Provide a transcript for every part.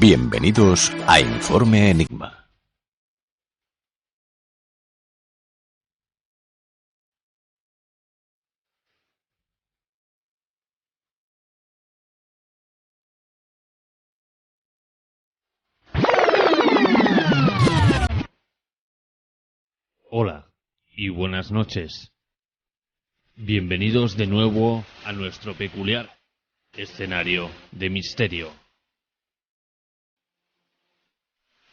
Bienvenidos a Informe Enigma. Hola y buenas noches. Bienvenidos de nuevo a nuestro peculiar escenario de misterio.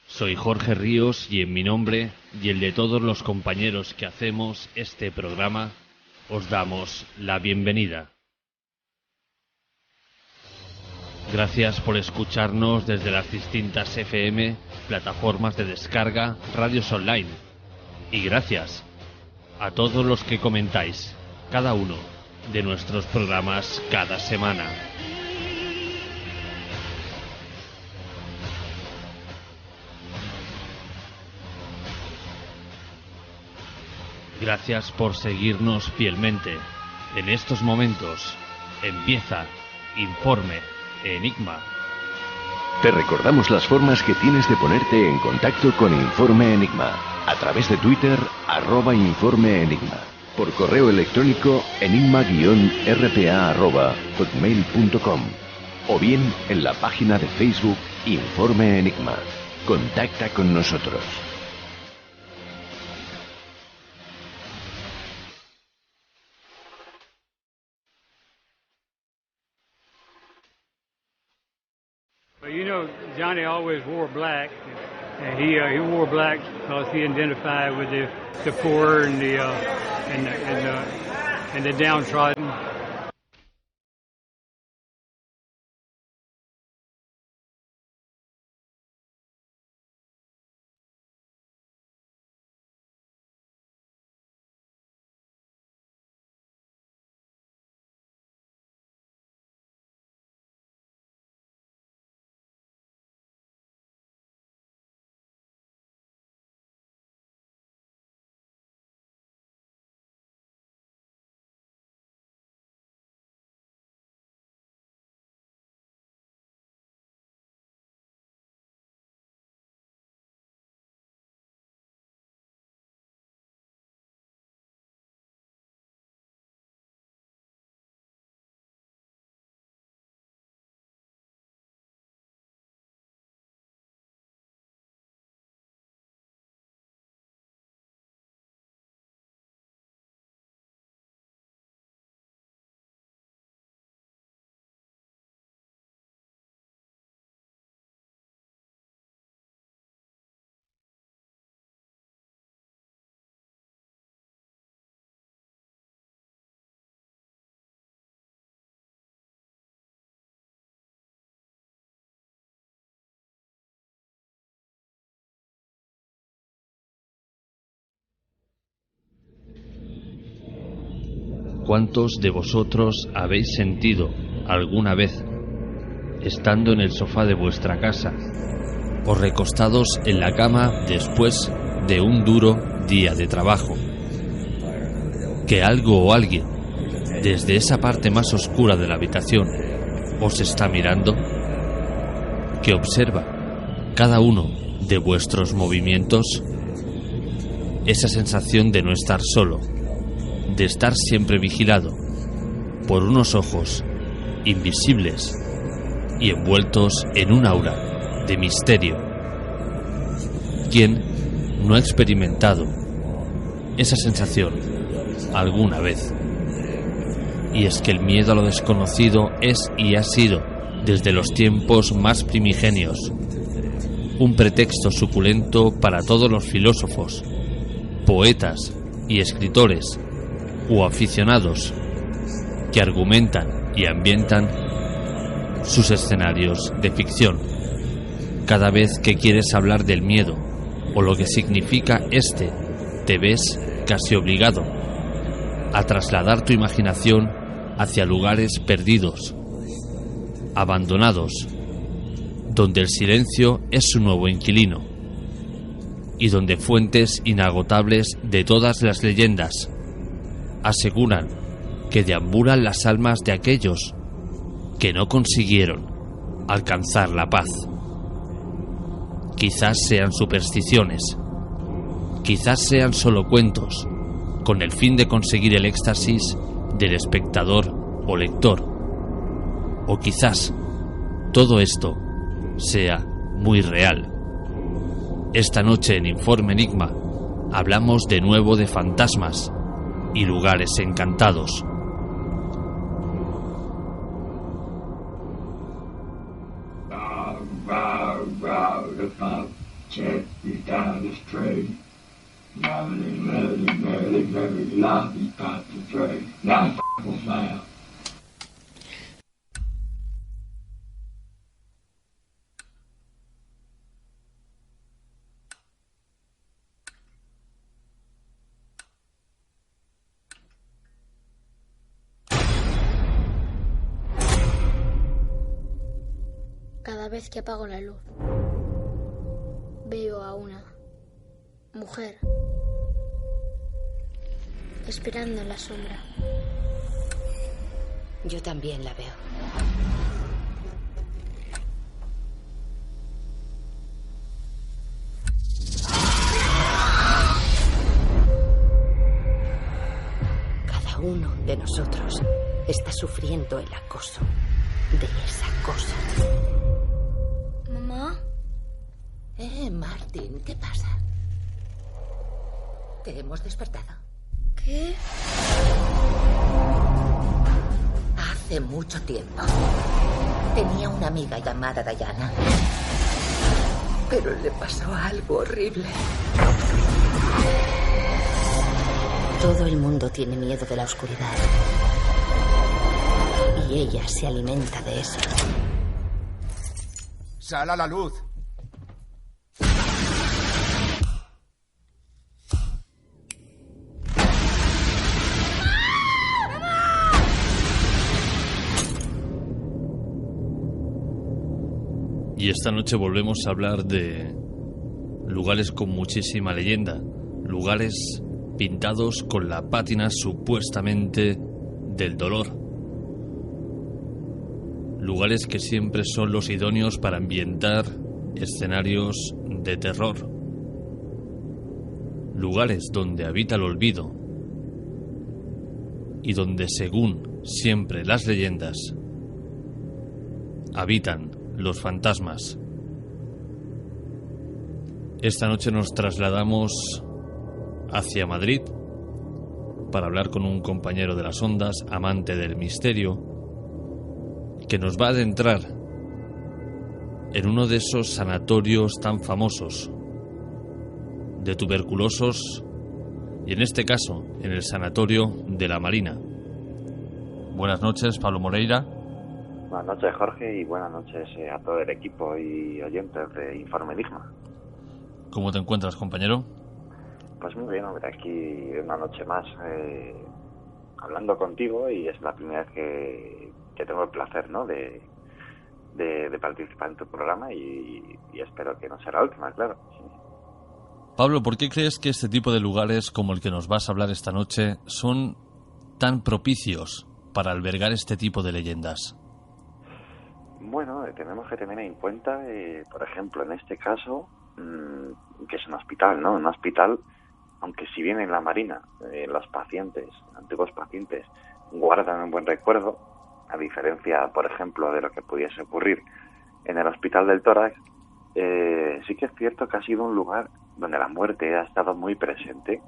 Soy Jorge Ríos y en mi nombre y el de todos los compañeros que hacemos este programa os damos la bienvenida. Gracias por escucharnos desde las distintas FM, plataformas de descarga, radios online. Y gracias a todos los que comentáis cada uno de nuestros programas cada semana. Gracias por seguirnos fielmente. En estos momentos empieza Informe Enigma. Te recordamos las formas que tienes de ponerte en contacto con Informe Enigma. A través de Twitter, @Informe Enigma. Por correo electrónico, enigma-rpa@hotmail.com. O bien en la página de Facebook Informe Enigma. Contacta con nosotros. Well, you know, Johnny always wore black, and he wore black because he identified with the poor and the downtrodden. ¿Cuántos de vosotros habéis sentido alguna vez, estando en el sofá de vuestra casa o recostados en la cama después de un duro día de trabajo, que algo o alguien desde esa parte más oscura de la habitación os está mirando, que observa cada uno de vuestros movimientos? Esa sensación de no estar solo, de estar siempre vigilado por unos ojos invisibles y envueltos en un aura de misterio. ¿Quién no ha experimentado esa sensación alguna vez? Y es que el miedo a lo desconocido es y ha sido, desde los tiempos más primigenios, un pretexto suculento para todos los filósofos, poetas y escritores o aficionados que argumentan y ambientan sus escenarios de ficción. Cada vez que quieres hablar del miedo o lo que significa este, te ves casi obligado a trasladar tu imaginación hacia lugares perdidos, abandonados, donde el silencio es su nuevo inquilino y donde fuentes inagotables de todas las leyendas aseguran que deambulan las almas de aquellos que no consiguieron alcanzar la paz. quizás sean supersticiones, quizás sean solo cuentos, con el fin de conseguir el éxtasis del espectador o lector. O quizás todo esto sea muy real. Esta noche en Informe Enigma hablamos de nuevo de fantasmas y lugares encantados. Cada vez que apago la luz, veo a una mujer esperando en la sombra. Yo también la veo. Cada uno de nosotros está sufriendo el acoso de esa cosa. ¿Mamá? Martin, ¿qué pasa? ¿Te hemos despertado? ¿Qué? Hace mucho tiempo tenía una amiga llamada Diana, pero le pasó algo horrible. Todo el mundo tiene miedo de la oscuridad y ella se alimenta de eso. ¡Sal a la luz! Y esta noche volvemos a hablar de lugares con muchísima leyenda, lugares pintados con la pátina supuestamente del dolor, lugares que siempre son los idóneos para ambientar escenarios de terror, lugares donde habita el olvido y donde, según siempre las leyendas, habitan los fantasmas. Esta noche nos trasladamos hacia Madrid para hablar con un compañero de las ondas, amante del misterio, que nos va a adentrar en uno de esos sanatorios tan famosos de tuberculosos, y en este caso en el Sanatorio de la Marina. Buenas noches, Pablo Moreira. Buenas noches, Jorge, y buenas noches a todo el equipo y oyentes de Informe Enigma. ¿Cómo te encuentras, compañero? Pues muy bien, hombre, aquí una noche más hablando contigo, y es la primera vez que tengo el placer, ¿no?, de participar en tu programa, y espero que no sea la última, claro. Pablo, ¿por qué crees que este tipo de lugares como el que nos vas a hablar esta noche son tan propicios para albergar este tipo de leyendas? Bueno, tenemos que tener en cuenta, por ejemplo, en este caso, que es un hospital, ¿no? Un hospital, aunque si bien en la Marina los pacientes, antiguos pacientes, guardan un buen recuerdo, a diferencia, por ejemplo, de lo que pudiese ocurrir en el Hospital del Tórax, sí que es cierto que ha sido un lugar donde la muerte ha estado muy presente,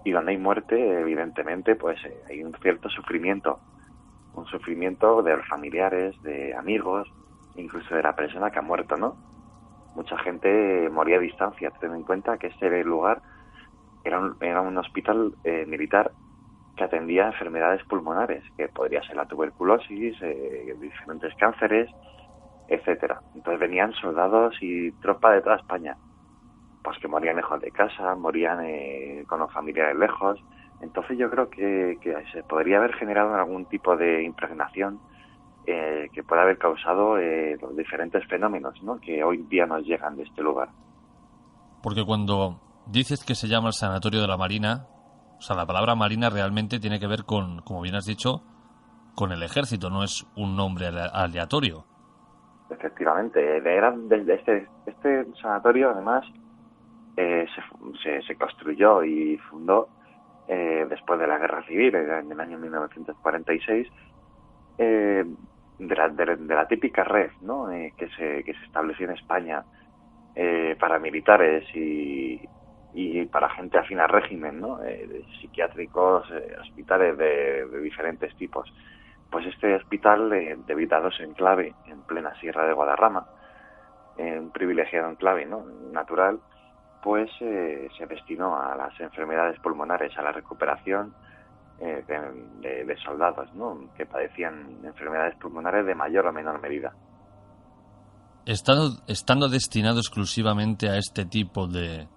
y donde hay muerte, evidentemente, pues hay un cierto sufrimiento. Un sufrimiento de los familiares, de amigos, incluso de la persona que ha muerto, ¿no? Mucha gente moría a distancia. Ten en cuenta que este lugar era un hospital militar que atendía enfermedades pulmonares, que podría ser la tuberculosis, diferentes cánceres, etcétera. Entonces venían soldados y tropa de toda España, pues que morían lejos de casa, morían con los familiares lejos. Entonces yo creo que se podría haber generado algún tipo de impregnación que pueda haber causado los diferentes fenómenos, ¿no?, que hoy día nos llegan de este lugar. Porque cuando dices que se llama el Sanatorio de la Marina, o sea, la palabra marina realmente tiene que ver con, como bien has dicho, con el ejército, no es un nombre aleatorio. efectivamente. Este sanatorio, además, se construyó y fundó después de la Guerra Civil, en el año 1946, de la típica red, ¿no? Que se estableció en España para militares y para gente afín al régimen, ¿no? Psiquiátricos, hospitales de diferentes tipos. Pues este hospital, debido a su enclave en plena Sierra de Guadarrama, un privilegiado enclave, ¿no? Natural, pues se destinó a las enfermedades pulmonares, a la recuperación de soldados, ¿no? Que padecían enfermedades pulmonares de mayor o menor medida. Estando destinado exclusivamente a este tipo de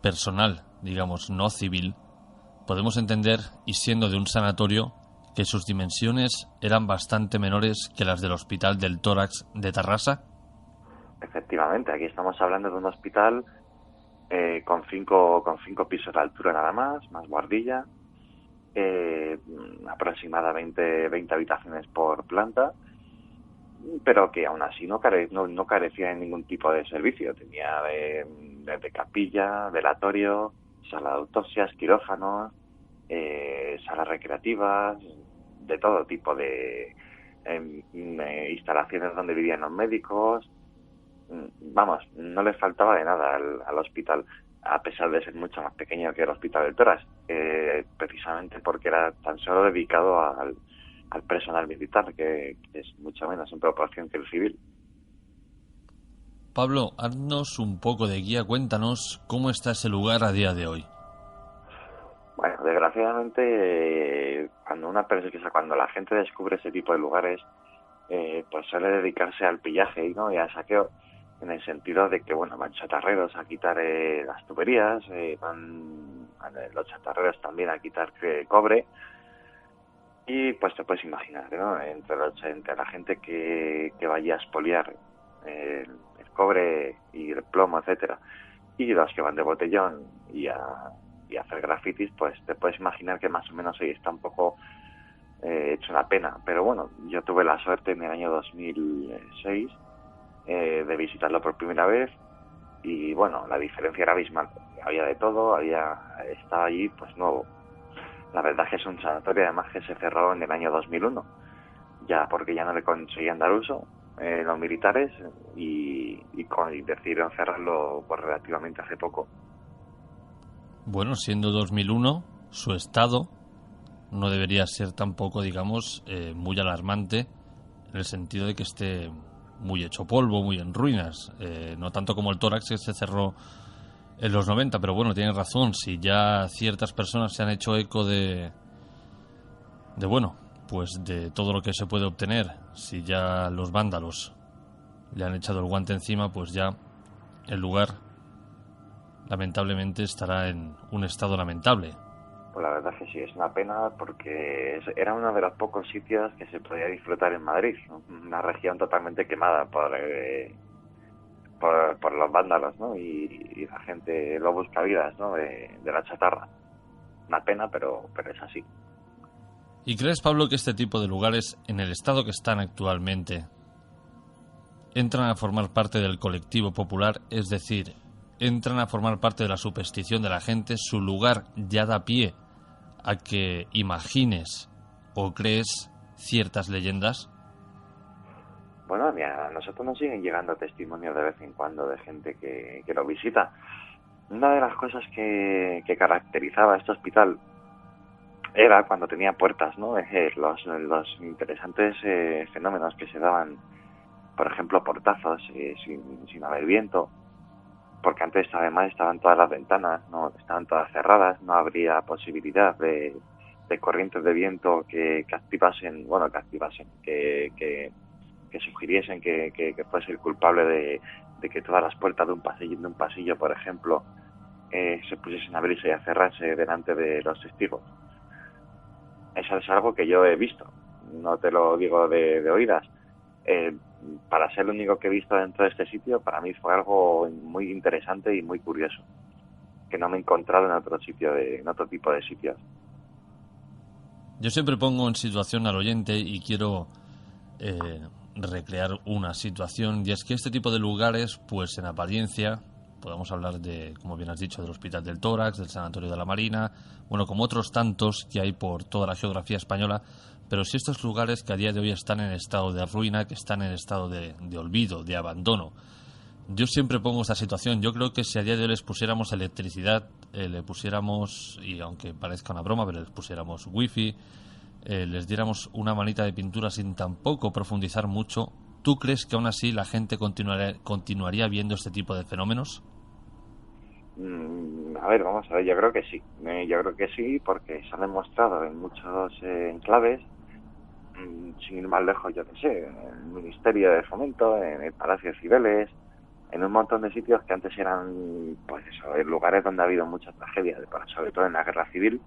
personal, digamos, no civil, podemos entender, y siendo de un sanatorio, que sus dimensiones eran bastante menores que las del Hospital del Tórax de Tarrasa. Efectivamente, aquí estamos hablando de un hospital con cinco pisos de altura nada más guardilla, aproximadamente 20 habitaciones por planta, pero que aún así no carecía de ningún tipo de servicio. Tenía de capilla, velatorio, sala de autopsias, quirófanos, salas recreativas, de todo tipo de instalaciones donde vivían los médicos. Vamos, no le faltaba de nada al hospital, a pesar de ser mucho más pequeño que el Hospital del Tórax, precisamente porque era tan solo dedicado al personal militar, que es mucho menos en proporción que el civil. Pablo, haznos un poco de guía, cuéntanos cómo está ese lugar a día de hoy. Bueno, desgraciadamente, cuando la gente descubre ese tipo de lugares, pues suele dedicarse al pillaje, ¿no? Y al saqueo, en el sentido de que, bueno, van chatarreros a quitar las tuberías, van los chatarreros también a quitar cobre, y pues te puedes imaginar, ¿no? Entre la gente que vaya a expoliar el cobre y el plomo, etcétera, y los que van de botellón y a hacer grafitis, pues te puedes imaginar que más o menos ahí está un poco hecho una pena. Pero bueno, yo tuve la suerte en el año 2006 de visitarlo por primera vez, y bueno, la diferencia era abismal. Había de todo, estaba allí pues nuevo. La verdad es que es un sanatorio además que se cerró en el año 2001, ya porque ya no le conseguían dar uso los militares, y decidieron cerrarlo pues relativamente hace poco. Bueno, siendo 2001, su estado no debería ser tampoco, digamos, muy alarmante, en el sentido de que esté muy hecho polvo, muy en ruinas, no tanto como el Tórax, que se cerró en los 90, pero bueno, tienes razón, si ya ciertas personas se han hecho eco de bueno, pues de todo lo que se puede obtener, si ya los vándalos le han echado el guante encima, pues ya el lugar lamentablemente estará en un estado lamentable. Pues la verdad es que sí, es una pena, porque era uno de los pocos sitios que se podía disfrutar en Madrid, ¿no? Una región totalmente quemada por los vándalos, ¿no? Y la gente, los buscavidas, ¿no? de la chatarra. Una pena, pero es así. ¿Y crees, Pablo, que este tipo de lugares, en el estado que están actualmente, entran a formar parte del colectivo popular? Es decir, entran a formar parte de la superstición de la gente, su lugar ya da pie a que imagines o crees ciertas leyendas. Bueno, mira, a nosotros nos siguen llegando testimonios de vez en cuando de gente que lo visita. Una de las cosas que caracterizaba este hospital era cuando tenía puertas, ¿no? Los interesantes fenómenos que se daban, por ejemplo, portazos sin haber viento, porque antes además estaban todas las ventanas, no estaban todas cerradas, no habría posibilidad de corrientes de viento que sugiriesen que fuese el culpable de que todas las puertas de un pasillo, por ejemplo, se pusiesen a abrirse y a cerrarse delante de los testigos. Eso es algo que yo he visto, no te lo digo de oídas. Para ser el único que he visto dentro de este sitio, para mí fue algo muy interesante y muy curioso, que no me he encontrado en otro tipo de sitios. Yo siempre pongo en situación al oyente y quiero recrear una situación, y es que este tipo de lugares, pues en apariencia, podemos hablar de, como bien has dicho, del Hospital del Tórax, del Sanatorio de la Marina, bueno, como otros tantos que hay por toda la geografía española, pero si estos lugares que a día de hoy están en estado de ruina, que están en estado de olvido, de abandono. Yo siempre pongo esta situación. Yo creo que si a día de hoy les pusiéramos electricidad, le pusiéramos, y aunque parezca una broma, pero les pusiéramos wifi, les diéramos una manita de pintura sin tampoco profundizar mucho, ¿tú crees que aún así la gente continuaría viendo este tipo de fenómenos? A ver, vamos a ver, yo creo que sí. Yo creo que sí, porque se ha demostrado en muchos enclaves, sin ir más lejos, yo que sé, en el Ministerio de Fomento, en el Palacio de Cibeles, en un montón de sitios que antes eran, pues eso, lugares donde ha habido muchas tragedias, sobre todo en la Guerra Civil,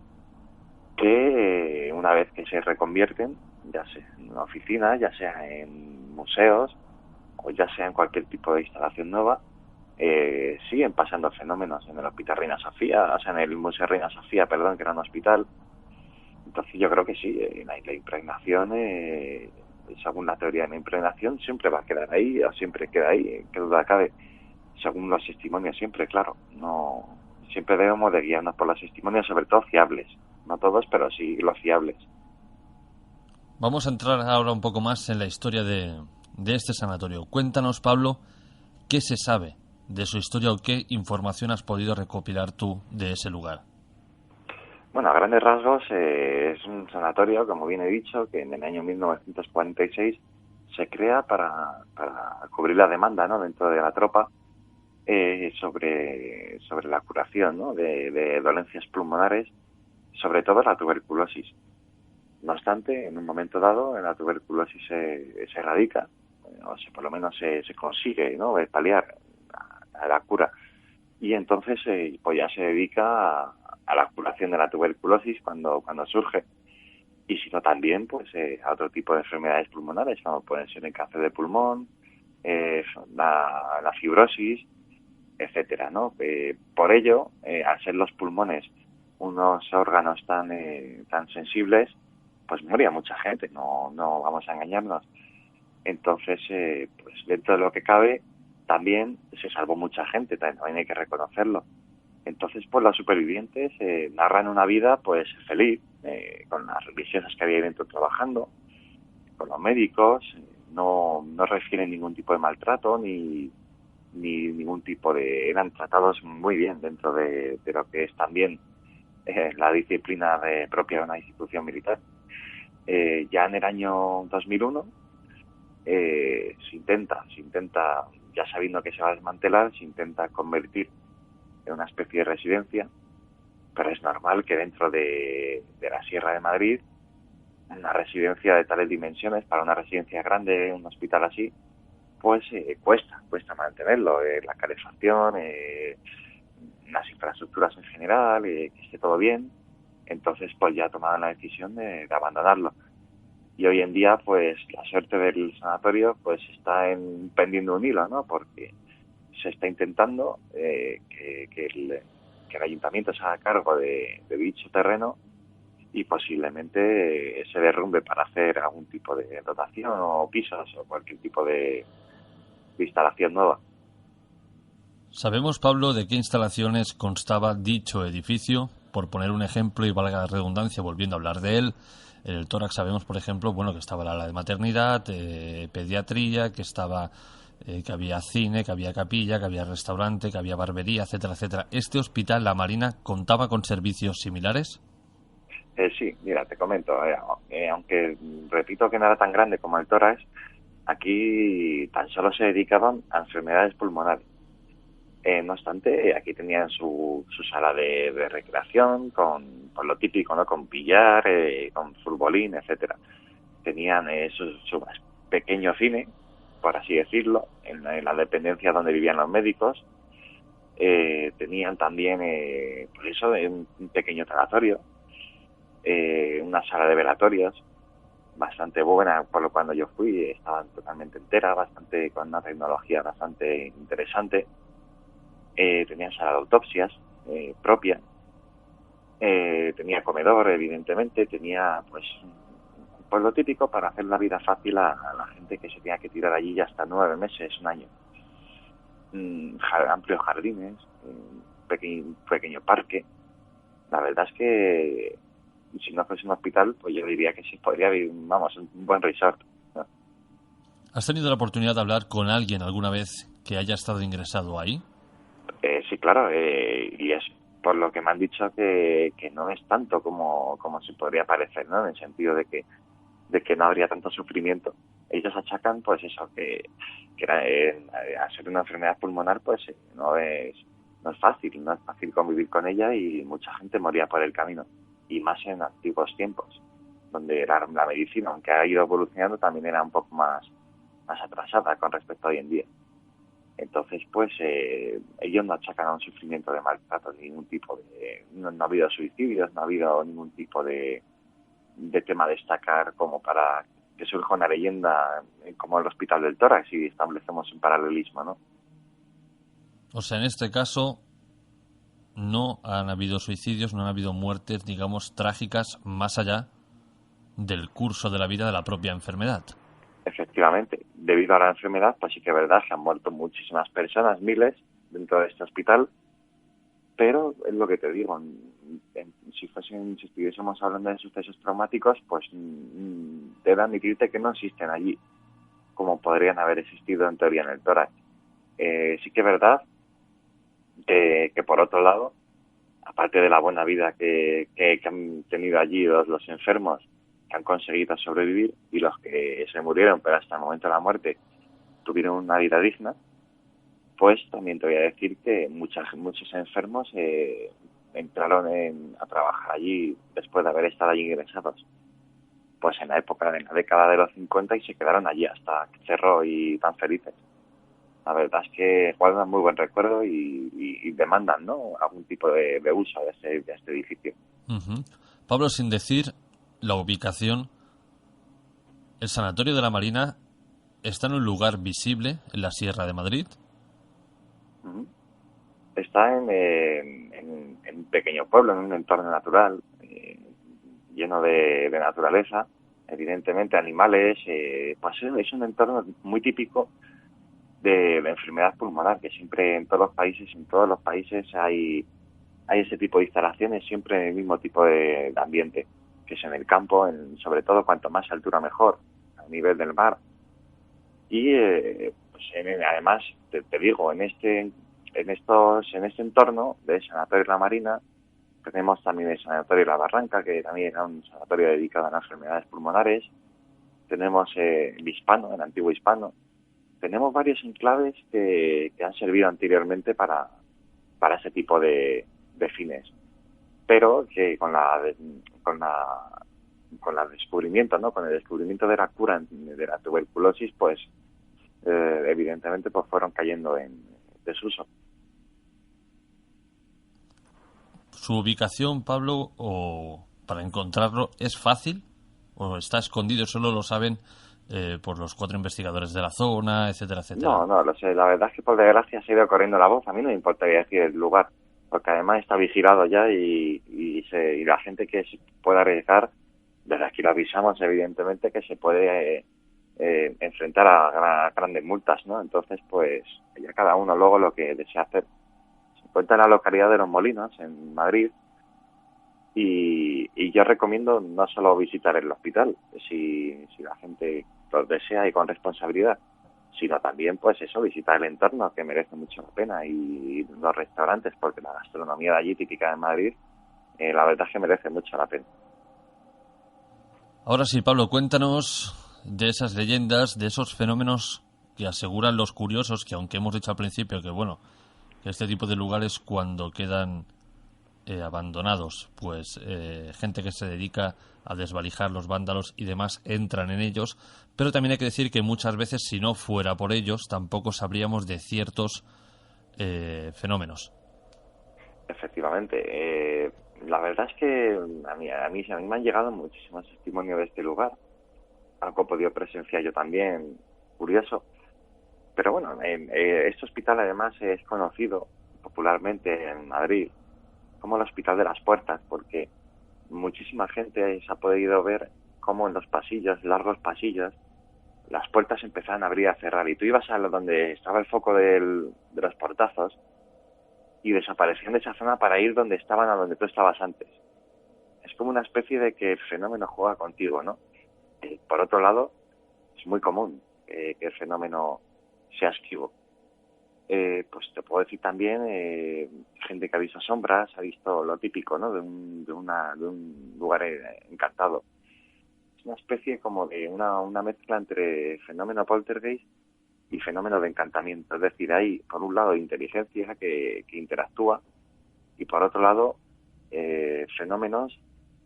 que una vez que se reconvierten, ya sea en una oficina, ya sea en museos, o ya sea en cualquier tipo de instalación nueva, siguen pasando fenómenos en el Hospital Reina Sofía, o sea, en el Museo Reina Sofía, perdón, que era un hospital. Entonces yo creo que sí, la impregnación, según la teoría de la impregnación, siempre va a quedar ahí, o siempre queda ahí, qué duda cabe, según los testimonios siempre, claro. No, siempre debemos de guiarnos por los testimonios, sobre todo fiables, no todos, pero sí los fiables. Vamos a entrar ahora un poco más en la historia de este sanatorio. Cuéntanos, Pablo, ¿qué se sabe de su historia o qué información has podido recopilar tú de ese lugar? Bueno, a grandes rasgos es un sanatorio, como bien he dicho, que en el año 1946 se crea para cubrir la demanda, ¿no?, dentro de la tropa, sobre la curación, ¿no?, de dolencias pulmonares, sobre todo la tuberculosis. No obstante, en un momento dado, la tuberculosis se erradica, o sea, por lo menos se consigue, ¿no?, paliar a la cura, y entonces pues ya se dedica a la curación de la tuberculosis cuando surge, y si no también pues a otro tipo de enfermedades pulmonares, como pueden ser el cáncer de pulmón, la fibrosis, etcétera, ¿no? Por ello, al ser los pulmones unos órganos tan sensibles, pues moría mucha gente, no vamos a engañarnos. Entonces, pues dentro de lo que cabe, también se salvó mucha gente, también hay que reconocerlo. Entonces, pues los supervivientes narran una vida pues feliz, con las religiosas que había ahí dentro trabajando, con los médicos, no refieren ningún tipo de maltrato ni ningún tipo de... Eran tratados muy bien dentro de lo que es también la disciplina propia de una institución militar. Ya en el año 2001 se intenta, ya sabiendo que se va a desmantelar, se intenta convertir en una especie de residencia, pero es normal que dentro de la Sierra de Madrid, una residencia de tales dimensiones, para una residencia grande, un hospital así, pues cuesta mantenerlo, la calefacción, las infraestructuras en general, que esté todo bien. Entonces pues ya tomaron la decisión de abandonarlo. Y hoy en día pues la suerte del sanatorio pues está pendiendo un hilo, ¿no?, porque se está intentando que el ayuntamiento se haga cargo de dicho terreno y posiblemente se derrumbe para hacer algún tipo de dotación o pisos o cualquier tipo de instalación nueva. ¿Sabemos, Pablo, de qué instalaciones constaba dicho edificio? Por poner un ejemplo, y valga la redundancia, volviendo a hablar de él, en el Tórax sabemos, por ejemplo, bueno, que estaba la ala de maternidad, pediatría, que estaba... que había cine, que había capilla, que había restaurante, que había barbería, etcétera, etcétera. ¿Este hospital, la Marina, contaba con servicios similares? Sí, mira, te comento. Aunque repito que no era tan grande como el Tórax, aquí tan solo se dedicaban a enfermedades pulmonares. No obstante, aquí tenían su sala de recreación, con lo típico, ¿no?, con billar, con futbolín, etcétera. Tenían su pequeño cine, por así decirlo, en la dependencia donde vivían los médicos. Tenían también, pues eso, un pequeño tanatorio, una sala de velatorios bastante buena, por lo cuando yo fui, estaban totalmente enteras, bastante con una tecnología bastante interesante. Tenía sala de autopsias propia, tenía comedor, evidentemente, tenía pues Pues lo típico para hacer la vida fácil a la gente que se tenga que tirar allí ya hasta 9 meses, un año. Amplios jardines, pequeño parque. La verdad es que si no fuese un hospital, pues yo diría que sí podría haber, vamos, un buen resort, ¿no? ¿Has tenido la oportunidad de hablar con alguien alguna vez que haya estado ingresado ahí? Sí, claro, y es por lo que me han dicho que no es tanto como se podría parecer, ¿no? En el sentido de que no habría tanto sufrimiento. Ellos achacan, pues eso, que al ser una enfermedad pulmonar, pues no es fácil convivir con ella y mucha gente moría por el camino. Y más en antiguos tiempos, donde la medicina, aunque ha ido evolucionando, también era un poco más atrasada con respecto a hoy en día. Entonces, pues, ellos no achacan a un sufrimiento de maltrato de ningún tipo de... No ha habido suicidios, no ha habido ningún tipo de tema a destacar como para que surja una leyenda como el Hospital del Tórax y establecemos un paralelismo, ¿no? O sea, en este caso no han habido suicidios, no han habido muertes, digamos, trágicas más allá del curso de la vida de la propia enfermedad. Efectivamente, debido a la enfermedad, pues sí que es verdad que han muerto muchísimas personas, miles, dentro de este hospital, pero es lo que te digo, si estuviésemos hablando de sucesos traumáticos, pues debo admitirte que no existen allí, como podrían haber existido en teoría en el tórax. Sí que es verdad que por otro lado, aparte de la buena vida que han tenido allí los enfermos, que han conseguido sobrevivir, y los que se murieron, pero hasta el momento de la muerte tuvieron una vida digna, pues también te voy a decir que muchos enfermos entraron a trabajar allí después de haber estado allí ingresados. Pues en la década de los 50 y se quedaron allí hasta que cerró y tan felices. La verdad es que guardan muy buen recuerdo y demandan, ¿no?, algún tipo de uso de este edificio. Uh-huh. Pablo, sin decir la ubicación, el Sanatorio de la Marina está en un lugar visible en la Sierra de Madrid. Está en un pequeño pueblo, en un entorno natural, lleno de naturaleza, evidentemente animales, pues es un entorno muy típico de la enfermedad pulmonar, que siempre en todos los países hay ese tipo de instalaciones, siempre en el mismo tipo de ambiente, que es en el campo, sobre todo cuanto más altura mejor, a nivel del mar. Y pues además, te digo, en este entorno del Sanatorio de la Marina tenemos también el Sanatorio de la Barranca, que también era un sanatorio dedicado a las enfermedades pulmonares. Tenemos el Hispano, el antiguo Hispano. Tenemos varios enclaves que han servido anteriormente para ese tipo de fines, pero que con el descubrimiento, ¿no?, con el descubrimiento de la cura de la tuberculosis, pues evidentemente pues fueron cayendo en desuso. ¿Su ubicación, Pablo, o para encontrarlo, es fácil o está escondido, solo lo saben por los 4 investigadores de la zona, etcétera, etcétera? No, lo sé. La verdad es que por desgracia se ha ido corriendo la voz. A mí no me importaría decir el lugar, porque además está vigilado ya y la gente que se pueda arriesgar, desde aquí lo avisamos, evidentemente, que se puede enfrentar a grandes multas, ¿no? Entonces, pues, ya cada uno luego lo que desea hacer. Se encuentra en la localidad de Los Molinos, en Madrid, y yo recomiendo no solo visitar el hospital, si la gente lo desea y con responsabilidad, sino también, pues eso, visitar el entorno, que merece mucho la pena, y los restaurantes, porque la gastronomía de allí, típica de Madrid, la verdad es que merece mucho la pena. Ahora sí, Pablo, cuéntanos de esas leyendas, de esos fenómenos que aseguran los curiosos, que aunque hemos dicho al principio que, bueno, que este tipo de lugares cuando quedan abandonados, pues gente que se dedica a desvalijar los vándalos y demás entran en ellos, pero también hay que decir que muchas veces, si no fuera por ellos, tampoco sabríamos de ciertos fenómenos. Efectivamente, la verdad es que a mí me han llegado muchísimos testimonios de este lugar, algo he podido presenciar yo también, curioso, pero bueno, este hospital además es conocido popularmente en Madrid como el Hospital de las Puertas, porque muchísima gente se ha podido ver cómo en los pasillos, largos pasillos, las puertas empezaban a abrir y a cerrar, y tú ibas a donde estaba el foco de los portazos y desaparecían de esa zona para ir donde estaban, a donde tú estabas antes. Es como una especie de que el fenómeno juega contigo, ¿no? Por otro lado, es muy común que el fenómeno sea esquivo. Pues te puedo decir también gente que ha visto sombras, ha visto lo típico, ¿no? de un lugar encantado. Es una especie como de una mezcla entre fenómeno poltergeist y fenómeno de encantamiento. Es decir, hay por un lado inteligencia que interactúa y por otro lado fenómenos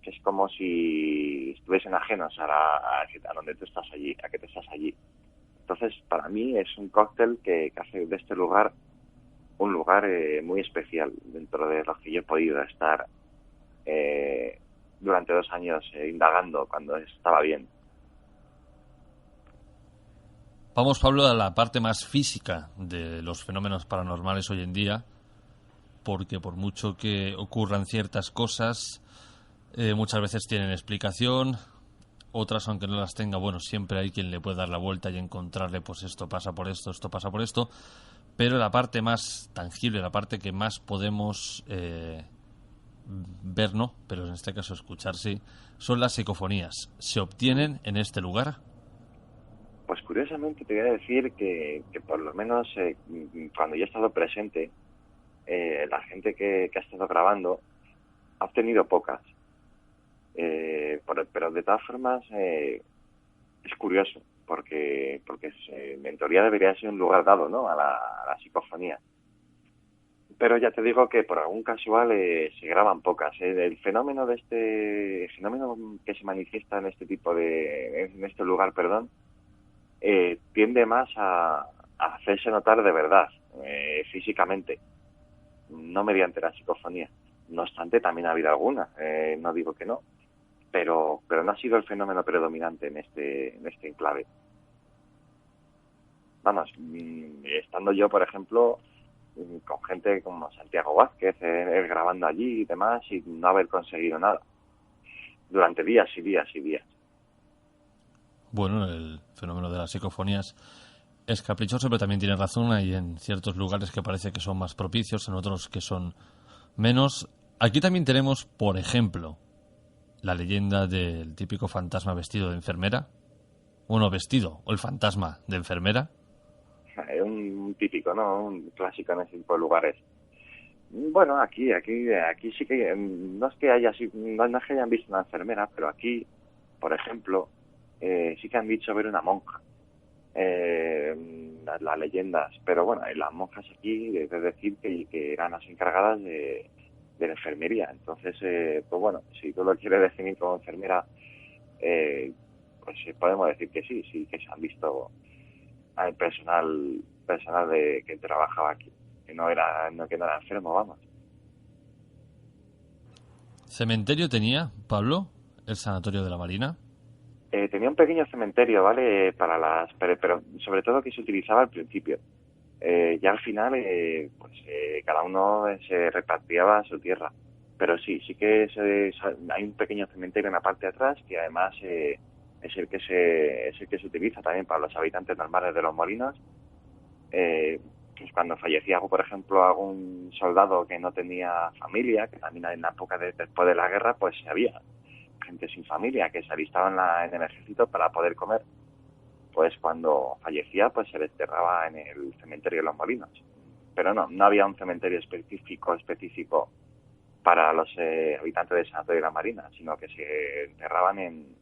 que es como si estuviesen ajenos a donde tú estás allí, a que tú estás allí. Entonces, para mí es un cóctel que hace de este lugar un lugar muy especial dentro de los que yo he podido estar durante 2 años indagando cuando estaba bien. Vamos, Pablo, a la parte más física de los fenómenos paranormales hoy en día, porque por mucho que ocurran ciertas cosas, muchas veces tienen explicación, otras, aunque no las tenga, bueno, siempre hay quien le puede dar la vuelta y encontrarle, pues esto pasa por esto, esto pasa por esto, pero la parte más tangible, la parte que más podemos ver, no, pero en este caso escuchar, sí, son las psicofonías. ¿Se obtienen en este lugar? Pues curiosamente te voy a decir que por lo menos cuando yo he estado presente, la gente que ha estado grabando ha obtenido pocas. Pero de todas formas es curioso porque en teoría debería ser un lugar dado, ¿no? a la psicofonía, pero ya te digo que por algún casual se graban pocas. El fenómeno que se manifiesta en este lugar, perdón, tiende más a hacerse notar de verdad, físicamente, no mediante la psicofonía. No obstante, también ha habido alguna, no digo que no, pero no ha sido el fenómeno predominante en este enclave. Vamos, estando yo, por ejemplo, con gente como Santiago Vázquez, él grabando allí y demás, y no haber conseguido nada durante días y días y días. Bueno, el fenómeno de las psicofonías es caprichoso, pero también tiene razón. Hay en ciertos lugares que parece que son más propicios, en otros que son menos. Aquí también tenemos, por ejemplo, la leyenda del típico fantasma vestido de enfermera. Bueno, vestido, o el fantasma de enfermera. Un típico, ¿no? Un clásico en ese tipo de lugares. Bueno, aquí sí que no es que hayan visto una enfermera, pero aquí, por ejemplo, sí que han dicho ver una monja. Las leyendas, pero bueno, las monjas aquí es decir que eran las encargadas de la enfermería. Entonces, pues bueno, si tú lo quieres definir como enfermera, pues podemos decir que sí que se han visto al personal que trabajaba aquí, que no era enfermo, vamos. ¿Cementerio tenía, Pablo, el sanatorio de la Marina? Tenía un pequeño cementerio, ¿vale? Pero sobre todo que se utilizaba al principio. Ya al final, cada uno se repatriaba a su tierra. Pero sí que hay un pequeño cementerio en la parte de atrás que además es el que se utiliza también para los habitantes normales de Los Molinos. Pues cuando fallecía, por ejemplo, algún soldado que no tenía familia, que también en la época después de la guerra, pues había gente sin familia que se alistaban en el ejército para poder comer. Pues cuando fallecía, pues se les enterraba en el cementerio de Los Molinos. Pero no había un cementerio específico para los habitantes del sanatorio de la Marina, sino que se enterraban en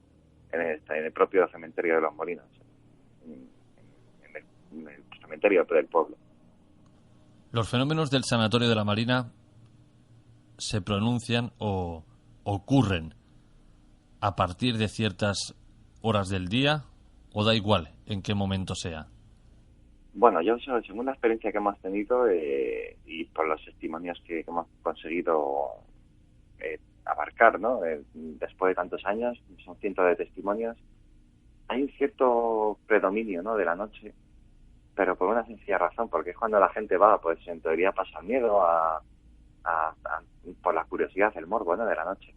el propio cementerio de Los Molinos, en el cementerio del pueblo. Los fenómenos del sanatorio de la Marina se pronuncian o ocurren a partir de ciertas horas del día, o da igual en qué momento sea. Bueno, yo según la experiencia que hemos tenido y por los testimonios que hemos conseguido abarcar, ¿no? Después de tantos años, son cientos de testimonios, hay un cierto predominio, ¿no?, de la noche, pero por una sencilla razón, porque es cuando la gente va, pues en teoría pasa el miedo por la curiosidad, el morbo, ¿no?, de la noche.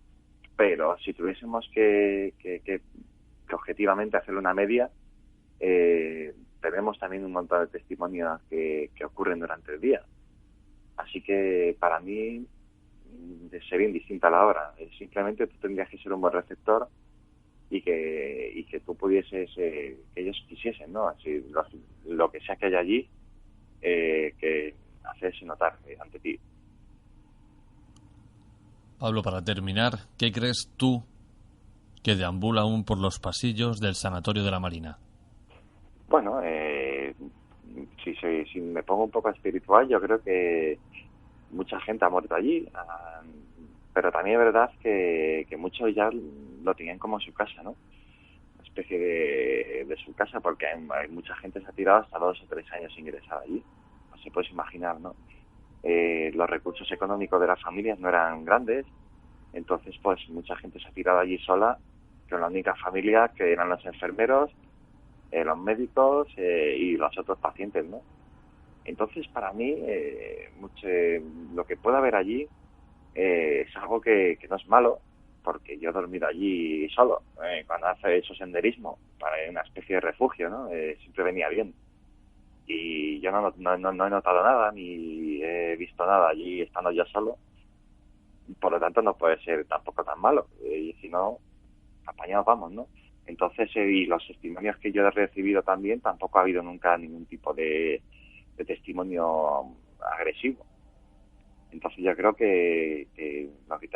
pero si tuviésemos que objetivamente hacer una media, tenemos también un montón de testimonios que ocurren durante el día. Así que para mí sería indistinta la hora. Simplemente tú tendrías que ser un buen receptor y que tú pudieses, que ellos quisiesen, ¿no? Así, lo que sea que haya allí, que hacerse notar ante ti. Pablo, para terminar, ¿qué crees tú que deambula aún por los pasillos del Sanatorio de la Marina? Bueno, si me pongo un poco espiritual, yo creo que mucha gente ha muerto allí, pero también es verdad que muchos ya lo tenían como su casa, ¿no? Una especie de su casa, porque hay mucha gente que se ha tirado hasta 2 o 3 años sin ingresar allí. No se puede imaginar, ¿no? Los recursos económicos de las familias no eran grandes, entonces pues mucha gente se ha tirado allí sola, con la única familia que eran los enfermeros, los médicos y los otros pacientes, ¿no? Entonces, para mí, lo que pueda haber allí es algo que no es malo, porque yo he dormido allí solo, cuando hace eso senderismo, para una especie de refugio, ¿no? Siempre venía bien. Y yo no he notado nada, ni he visto nada allí estando yo solo. Por lo tanto, no puede ser tampoco tan malo. Y si no, apañados vamos, ¿no? Entonces, y los testimonios que yo he recibido también, tampoco ha habido nunca ningún tipo de testimonio agresivo. Entonces yo creo que lo que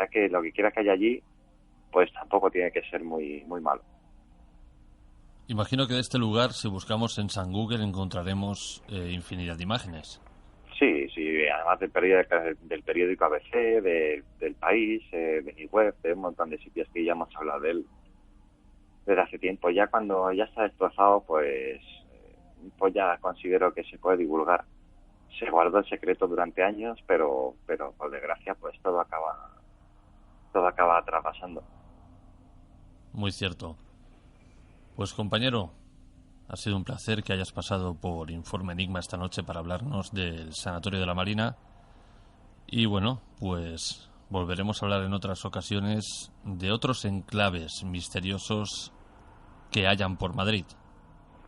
quiera que haya allí, pues tampoco tiene que ser muy muy malo. Imagino que de este lugar, si buscamos en San Google, encontraremos infinidad de imágenes. Sí, además del periódico ABC, del País, de mi web, de un montón de sitios que ya hemos hablado de él desde hace tiempo. Ya cuando ya está destrozado, pues ya considero que se puede divulgar. Se guardó el secreto durante años, pero por desgracia pues todo acaba traspasando. Muy cierto. Pues compañero, ha sido un placer que hayas pasado por Informe Enigma esta noche para hablarnos del Sanatorio de la Marina. Y bueno, pues volveremos a hablar en otras ocasiones de otros enclaves misteriosos que hayan por Madrid.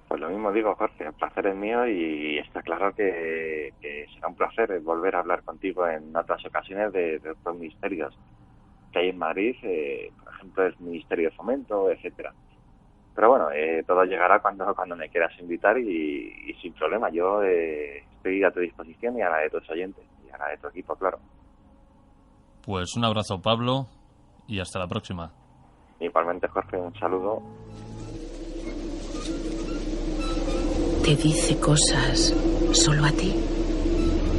Pues lo mismo digo, Jorge, el placer es mío y está claro que será un placer volver a hablar contigo en otras ocasiones de otros misterios que hay en Madrid, por ejemplo el Ministerio de Fomento, etcétera. Pero bueno, todo llegará cuando me quieras invitar y sin problema. Yo estoy a tu disposición y a la de tus oyentes y a la de tu equipo, claro. Pues un abrazo, Pablo, y hasta la próxima. Igualmente, Jorge, un saludo. ¿Te dice cosas solo a ti?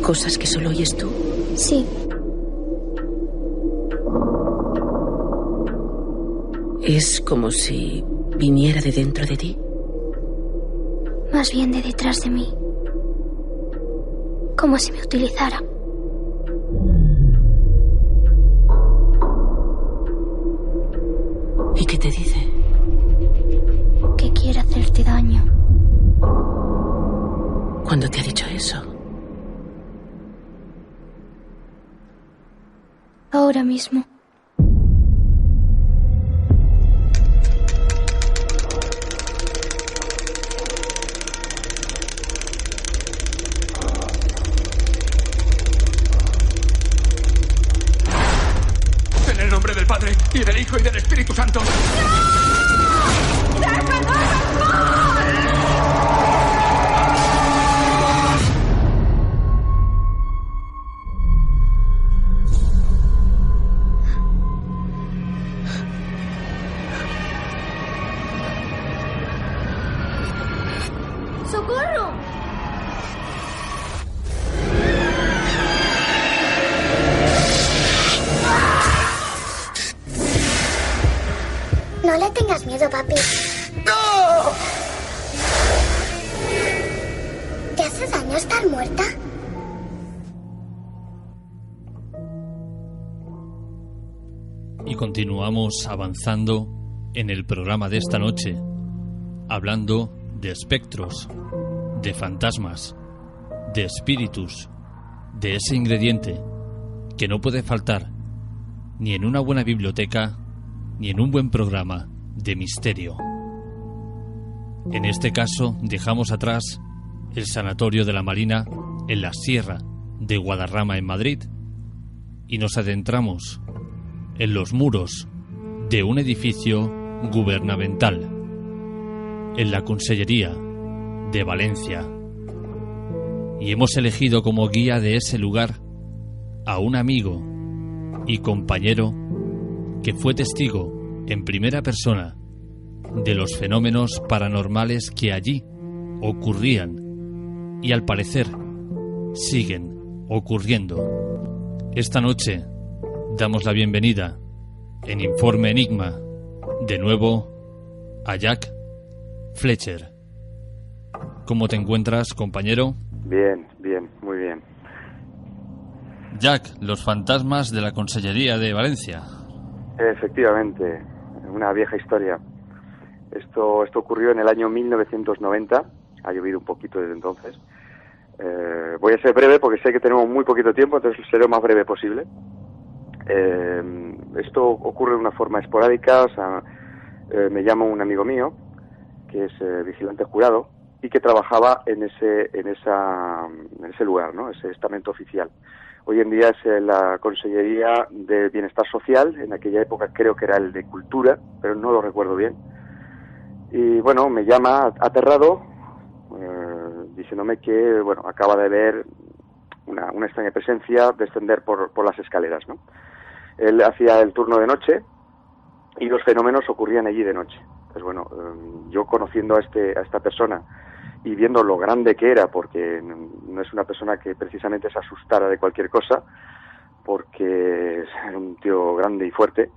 ¿Cosas que solo oyes tú? Sí. Es como si viniera de dentro de ti. Más bien de detrás de mí. Como si me utilizara. ¿Y qué te dice? Que quiere hacerte daño. ¿Cuándo te ha dicho eso? Ahora mismo. En el nombre del Padre, y del Hijo, y del Espíritu Santo. ¡No! ¡Déjanos! ¡Socorro! No le tengas miedo, papi. ¡No! ¿Te hace daño estar muerta? Y continuamos avanzando en el programa de esta noche, hablando de espectros, de fantasmas, de espíritus, de ese ingrediente que no puede faltar ni en una buena biblioteca ni en un buen programa de misterio. En este caso, dejamos atrás el Sanatorio de la Marina en la Sierra de Guadarrama, en Madrid, y nos adentramos en los muros de un edificio gubernamental, en la Consellería de Valencia. Y hemos elegido como guía de ese lugar a un amigo y compañero que fue testigo en primera persona de los fenómenos paranormales que allí ocurrían y al parecer siguen ocurriendo. Esta noche damos la bienvenida en Informe Enigma de nuevo a Jack Fletcher. ¿Cómo te encuentras, compañero? Bien, muy bien. Jack, los fantasmas de la Consellería de Valencia. Efectivamente, una vieja historia. Esto ocurrió en el año 1990, ha llovido un poquito desde entonces. Voy a ser breve porque sé que tenemos muy poquito tiempo, entonces seré lo más breve posible. Esto ocurre de una forma esporádica, o sea, me llama un amigo mío, que es vigilante jurado, y que trabajaba en ese lugar, ¿no? Ese estamento oficial. Hoy en día es la Consellería de Bienestar Social, en aquella época creo que era el de Cultura, pero no lo recuerdo bien. Y bueno, me llama aterrado, diciéndome que bueno, acaba de ver una extraña presencia descender por las escaleras, ¿no? Él hacía el turno de noche y los fenómenos ocurrían allí de noche. Pues bueno, yo conociendo a esta persona y viendo lo grande que era, porque no es una persona que precisamente se asustara de cualquier cosa, porque era un tío grande y fuerte,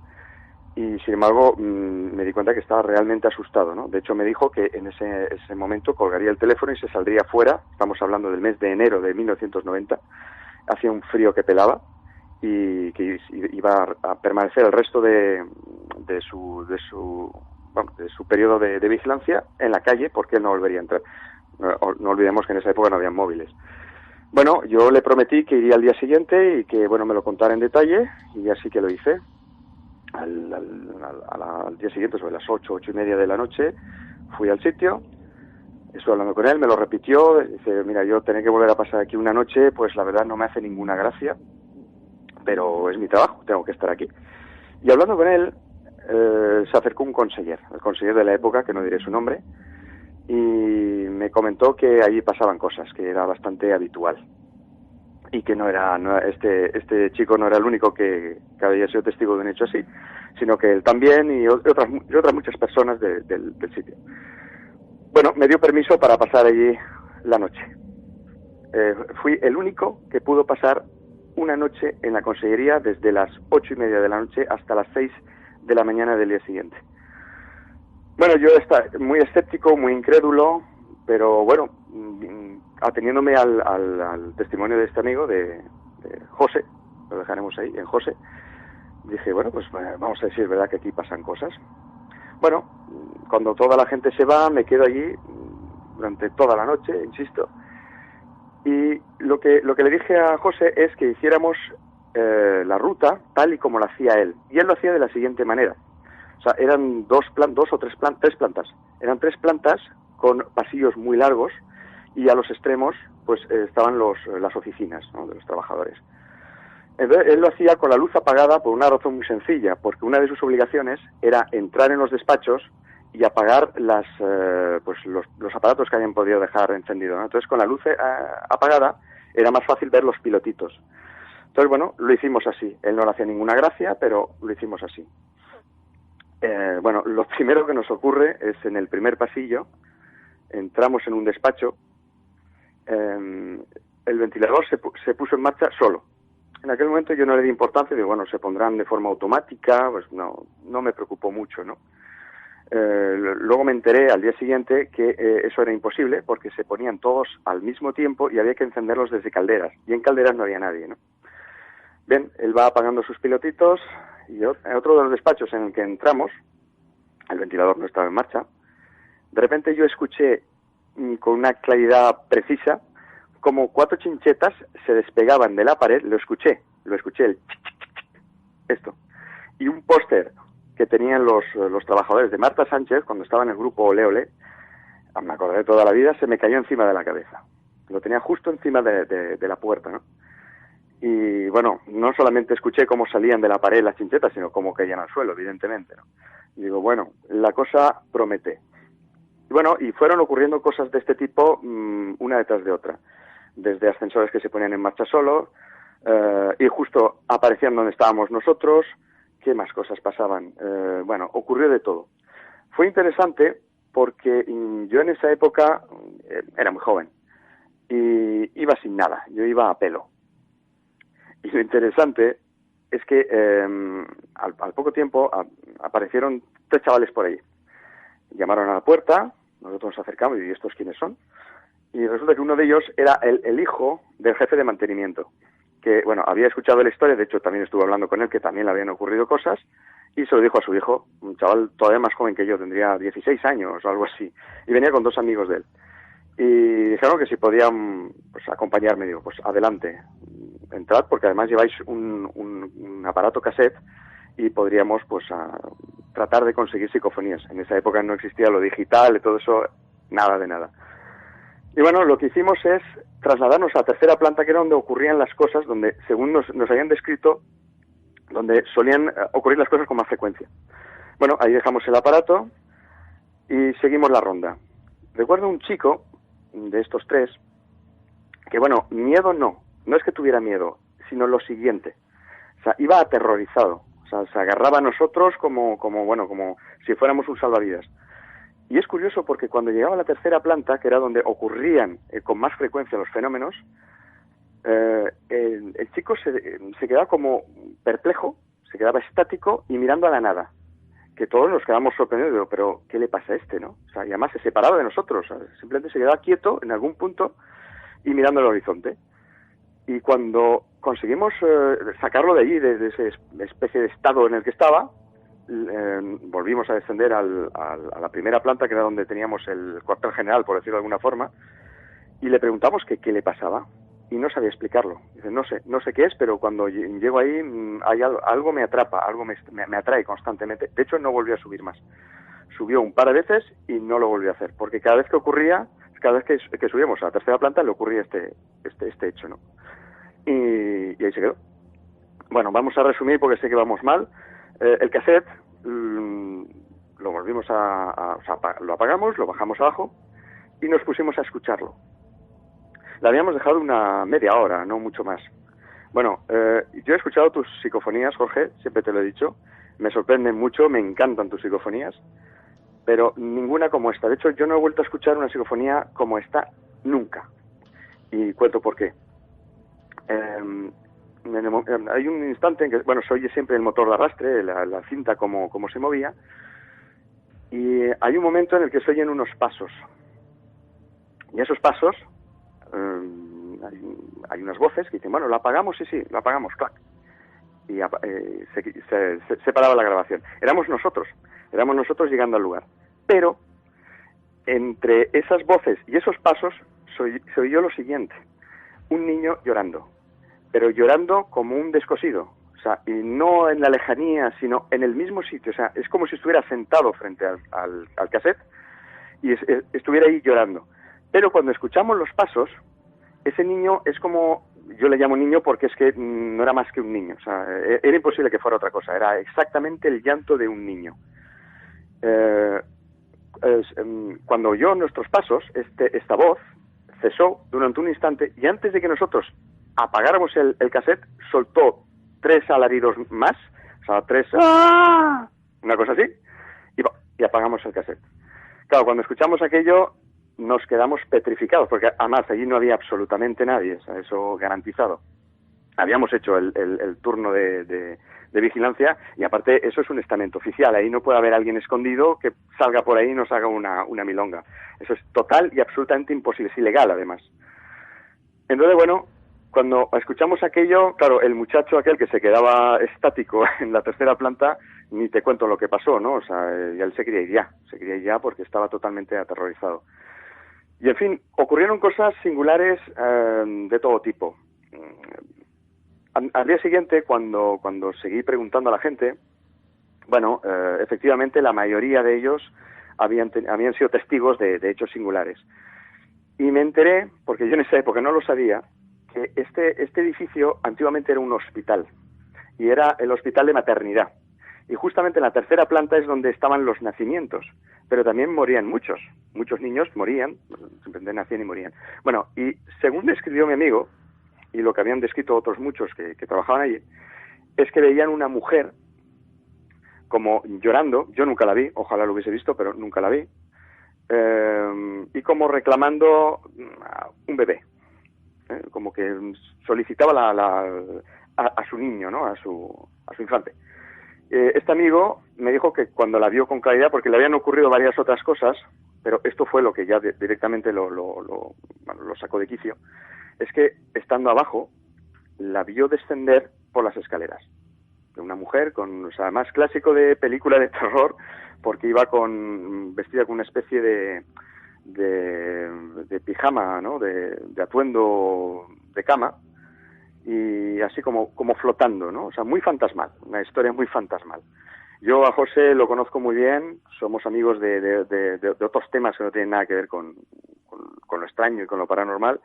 y sin embargo me di cuenta que estaba realmente asustado, ¿no? De hecho me dijo que en ese momento colgaría el teléfono y se saldría fuera. Estamos hablando del mes de enero de 1990, hacía un frío que pelaba, y que iba a permanecer el resto de su periodo de vigilancia en la calle, porque él no volvería a entrar. No olvidemos que en esa época no había móviles. Bueno, yo le prometí que iría al día siguiente y que bueno, me lo contara en detalle, y así que lo hice. Al día siguiente, sobre las 8:30 de la noche, fui al sitio, estuve hablando con él, me lo repitió, dice, mira, yo tener que volver a pasar aquí una noche, pues la verdad no me hace ninguna gracia, pero es mi trabajo, tengo que estar aquí. Y hablando con él, se acercó un conseller, el conseller de la época, que no diré su nombre, y me comentó que allí pasaban cosas, que era bastante habitual, y que este chico no era el único que había sido testigo de un hecho así, sino que él también y otras muchas personas del sitio. Bueno, me dio permiso para pasar allí la noche. Fui el único que pudo pasar una noche en la consellería desde las 8:30 de la noche hasta las 6 de la mañana del día siguiente. Bueno, yo estaba muy escéptico, muy incrédulo, pero bueno, ateniéndome al testimonio de este amigo, de José, lo dejaremos ahí, en José, dije, bueno, pues vamos a decir, ¿verdad?, que aquí pasan cosas. Bueno, cuando toda la gente se va, me quedo allí durante toda la noche, insisto, y lo que le dije a José es que hiciéramos la ruta tal y como la hacía él, y él lo hacía de la siguiente manera. O sea, eran tres plantas. Eran 3 plantas con pasillos muy largos, y a los extremos pues estaban las oficinas, ¿no?, de los trabajadores. Entonces, él lo hacía con la luz apagada por una razón muy sencilla, porque una de sus obligaciones era entrar en los despachos y apagar los aparatos que habían podido dejar encendidos, ¿no? Entonces, con la luz apagada era más fácil ver los pilotitos. Entonces, bueno, lo hicimos así. Él no le hacía ninguna gracia, pero lo hicimos así. Bueno, lo primero que nos ocurre es en el primer pasillo, entramos en un despacho, el ventilador se puso en marcha solo. En aquel momento yo no le di importancia, digo, bueno, se pondrán de forma automática, pues no me preocupó mucho, ¿no? Luego me enteré al día siguiente que eso era imposible, porque se ponían todos al mismo tiempo y había que encenderlos desde calderas, y en calderas no había nadie, ¿no? Bien, él va apagando sus pilotitos, y yo, en otro de los despachos en el que entramos, el ventilador no estaba en marcha, de repente yo escuché con una claridad precisa como 4 chinchetas se despegaban de la pared, lo escuché el esto, y un póster que tenían los trabajadores de Marta Sánchez cuando estaba en el grupo Ole Ole, me acordé de toda la vida, se me cayó encima de la cabeza. Lo tenía justo encima de la puerta, ¿no? Y bueno, no solamente escuché cómo salían de la pared las chinchetas, sino cómo caían al suelo, evidentemente, ¿no? Y digo, bueno, la cosa promete. Y bueno, y fueron ocurriendo cosas de este tipo una detrás de otra. Desde ascensores que se ponían en marcha solos, y justo aparecían donde estábamos nosotros. ¿Qué más cosas pasaban? Bueno, ocurrió de todo. Fue interesante porque yo en esa época era muy joven y iba sin nada, yo iba a pelo. Y lo interesante es que al poco tiempo aparecieron 3 chavales por ahí. Llamaron a la puerta, nosotros nos acercamos y ¿estos quiénes son? Y resulta que uno de ellos era el hijo del jefe de mantenimiento, que, bueno, había escuchado la historia, de hecho también estuve hablando con él, que también le habían ocurrido cosas, y se lo dijo a su hijo, un chaval todavía más joven que yo, tendría 16 años o algo así, y venía con 2 amigos de él. Y dijeron que si podían pues acompañarme, digo, pues adelante, entrad, porque además lleváis un aparato cassette y podríamos pues tratar de conseguir psicofonías. En esa época no existía lo digital y todo eso, nada de nada. Y bueno, lo que hicimos es trasladarnos a la 3ª planta, que era donde ocurrían las cosas, donde, según nos habían descrito, donde solían ocurrir las cosas con más frecuencia. Bueno, ahí dejamos el aparato y seguimos la ronda. Recuerdo un chico de estos 3 que, bueno, miedo no es que tuviera miedo, sino lo siguiente. O sea, iba aterrorizado. O sea, se agarraba a nosotros como si fuéramos un salvavidas. Y es curioso porque cuando llegaba a la 3ª planta, que era donde ocurrían con más frecuencia los fenómenos, el chico se quedaba como perplejo, se quedaba estático y mirando a la nada. Que todos nos quedamos sorprendidos, pero ¿qué le pasa a este, no? O sea, y además se separaba de nosotros, o sea, simplemente se quedaba quieto en algún punto y mirando el horizonte. Y cuando conseguimos sacarlo de allí, de esa especie de estado en el que estaba, volvimos a descender a la 1ª planta, que era donde teníamos el cuartel general, por decirlo de alguna forma, y le preguntamos qué le pasaba, y no sabía explicarlo. Dice, no sé qué es, pero cuando llego ahí hay algo me atrapa, algo me atrae constantemente. De hecho, no volvió a subir más. Subió un par de veces y no lo volvió a hacer, porque cada vez que subíamos a la 3ª planta le ocurría este hecho, ¿no? Y ahí se quedó. Bueno, vamos a resumir porque sé que vamos mal. El cassette lo volvimos lo apagamos, lo bajamos abajo y nos pusimos a escucharlo. Le habíamos dejado una media hora, no mucho más. Bueno, yo he escuchado tus psicofonías, Jorge, siempre te lo he dicho. Me sorprenden mucho, me encantan tus psicofonías, pero ninguna como esta. De hecho, yo no he vuelto a escuchar una psicofonía como esta nunca. Y cuento por qué. Hay un instante en que, bueno, se oye siempre el motor de arrastre, la cinta como se movía, y hay un momento en el que se oyen unos pasos. Y esos pasos, hay unas voces que dicen, bueno, ¿lo apagamos? Sí, lo apagamos, clac. Y se paraba la grabación. Éramos nosotros llegando al lugar. Pero, entre esas voces y esos pasos, se oyó lo siguiente. Un niño llorando, pero llorando como un descosido, o sea, y no en la lejanía, sino en el mismo sitio, o sea, es como si estuviera sentado frente al cassette y estuviera ahí llorando. Pero cuando escuchamos los pasos, ese niño es como, yo le llamo niño porque es que no era más que un niño, o sea, era imposible que fuera otra cosa, era exactamente el llanto de un niño. Cuando oyó nuestros pasos, esta voz cesó durante un instante y antes de que nosotros apagáramos el cassette, soltó 3 alaridos más, o sea, 3, ¡ah!, una cosa así, y apagamos el cassette. Claro, cuando escuchamos aquello, nos quedamos petrificados, porque además allí no había absolutamente nadie, o sea, eso garantizado. Habíamos hecho el turno de vigilancia y aparte eso es un estamento oficial, ahí no puede haber alguien escondido que salga por ahí y nos haga una milonga. Eso es total y absolutamente imposible, es ilegal además. Entonces, bueno, cuando escuchamos aquello, claro, el muchacho aquel que se quedaba estático en la 3ª planta, ni te cuento lo que pasó, ¿no? O sea, él se quería ir ya porque estaba totalmente aterrorizado. Y en fin, ocurrieron cosas singulares de todo tipo. Al día siguiente, cuando seguí preguntando a la gente, Bueno, efectivamente la mayoría de ellos habían sido testigos de hechos singulares. Y me enteré, porque yo en esa época no lo sabía, que este edificio antiguamente era un hospital, y era el hospital de maternidad. Y justamente en la tercera planta es donde estaban los nacimientos, pero también morían muchos niños morían, simplemente nacían y morían. Bueno, y según describió mi amigo, y lo que habían descrito otros muchos que trabajaban allí, es que veían una mujer como llorando, yo nunca la vi, ojalá lo hubiese visto, pero nunca la vi, y como reclamando un bebé, como que solicitaba a su niño, ¿no? a su infante. Este amigo me dijo que cuando la vio con claridad, porque le habían ocurrido varias otras cosas, pero esto fue lo que ya directamente lo sacó de quicio, es que estando abajo la vio descender por las escaleras. De una mujer más clásico de película de terror, porque iba vestida con una especie de pijama, ¿no? de atuendo de cama, y así como flotando, ¿no? O sea, muy fantasmal, una historia muy fantasmal. Yo a José lo conozco muy bien, somos amigos de otros temas que no tienen nada que ver con lo extraño y con lo paranormal,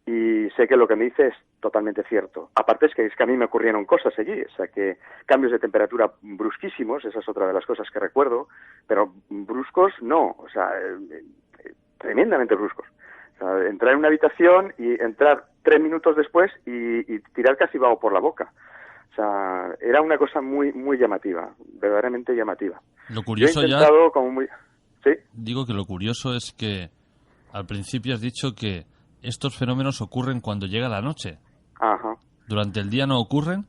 y sé que lo que me dice es totalmente cierto. Aparte es que a mí me ocurrieron cosas allí, o sea, que cambios de temperatura brusquísimos, esa es otra de las cosas que recuerdo, pero bruscos no, o sea, tremendamente bruscos. O sea, entrar en una habitación y entrar 3 minutos después y tirar casi vaho por la boca. O sea, era una cosa muy muy llamativa, verdaderamente llamativa. Lo curioso Yo he intentado ¿Sí? Digo que lo curioso es que al principio has dicho que estos fenómenos ocurren cuando llega la noche. Ajá. ¿Durante el día no ocurren?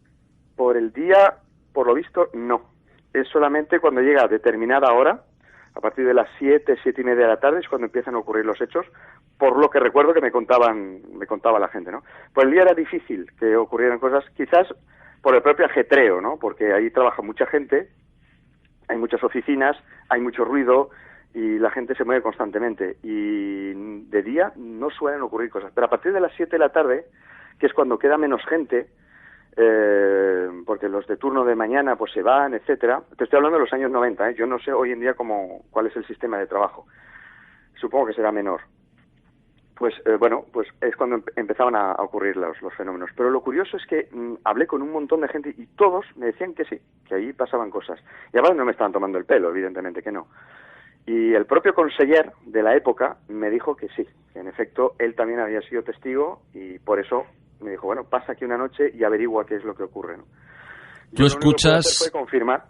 Por el día, por lo visto, no. Es solamente cuando llega a determinada hora, a partir de las 7, 7:30 de la tarde, es cuando empiezan a ocurrir los hechos, por lo que recuerdo que me contaba la gente, ¿no? Por el día era difícil que ocurrieran cosas, quizás por el propio ajetreo, ¿no? Porque ahí trabaja mucha gente, hay muchas oficinas, hay mucho ruido, y la gente se mueve constantemente, y de día no suelen ocurrir cosas, pero a partir de las 7 de la tarde, que es cuando queda menos gente, porque los de turno de mañana pues se van, etcétera. Te estoy hablando de los años 90, yo no sé hoy en día cuál es el sistema de trabajo, supongo que será menor. Pues pues es cuando empezaban a ocurrir los fenómenos. Pero lo curioso es que hablé con un montón de gente y todos me decían que sí, que ahí pasaban cosas. Y ahora no me estaban tomando el pelo, evidentemente que no. Y el propio conseller de la época me dijo que sí, que en efecto él también había sido testigo, y por eso me dijo, bueno, pasa aquí una noche y averigua qué es lo que ocurre, ¿no? Tú escuchas, fue confirmar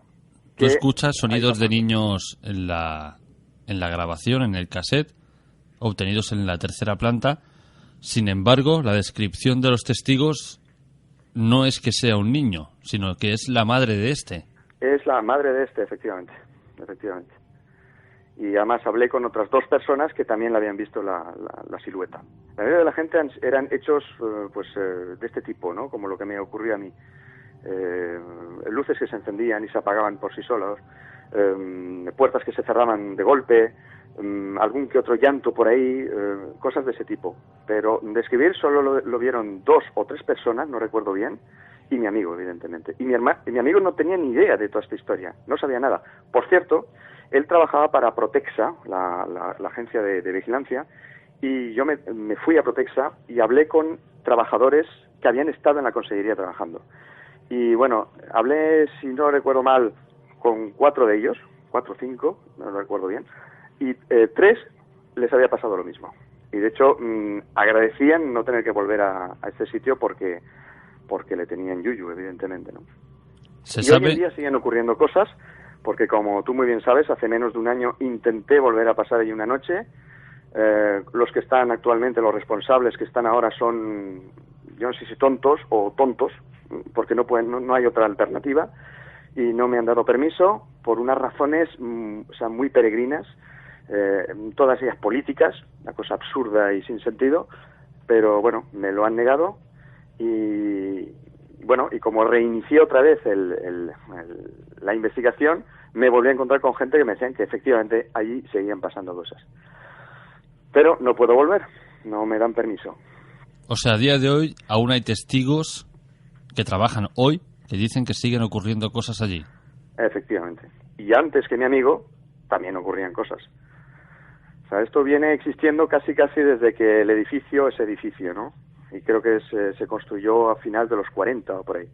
tú escuchas sonidos de niños en la grabación, en el cassette, obtenidos en la tercera planta. Sin embargo, la descripción de los testigos no es que sea un niño, sino que es la madre de este. Es la madre de este, efectivamente. Y además hablé con otras 2 personas que también la habían visto la silueta. La mayoría de la gente eran hechos de este tipo, ¿no? Como lo que me ocurrió a mí. Luces que se encendían y se apagaban por sí solos, puertas que se cerraban de golpe, algún que otro llanto por ahí, cosas de ese tipo. Pero describir solo lo vieron 2 o 3 personas, no recuerdo bien, y mi amigo, evidentemente. Y mi amigo no tenía ni idea de toda esta historia, no sabía nada. Por cierto, él trabajaba para Protexa, la agencia de vigilancia, y yo me fui a Protexa y hablé con trabajadores que habían estado en la consellería trabajando. Y bueno, hablé, si no recuerdo mal, con 4 de ellos, 4 o 5, no lo recuerdo bien, y 3 les había pasado lo mismo. Y de hecho agradecían no tener que volver a este sitio porque le tenían yuyu, evidentemente, ¿no? Hoy en día siguen ocurriendo cosas, porque como tú muy bien sabes, hace menos de un año intenté volver a pasar allí una noche. Los que están actualmente, los responsables que están ahora son, yo no sé si tontos o tontos, porque no hay otra alternativa, y no me han dado permiso por unas razones muy peregrinas, todas ellas políticas, una cosa absurda y sin sentido, pero bueno, me lo han negado. Y bueno, y como reinicié otra vez la investigación, me volví a encontrar con gente que me decían que efectivamente allí seguían pasando cosas. Pero no puedo volver, no me dan permiso. O sea, a día de hoy aún hay testigos que trabajan hoy que dicen que siguen ocurriendo cosas allí. Efectivamente. Y antes que mi amigo, también ocurrían cosas. O sea, esto viene existiendo casi desde que el edificio es edificio, ¿no? Y creo que se construyó a final de los 40 o por ahí.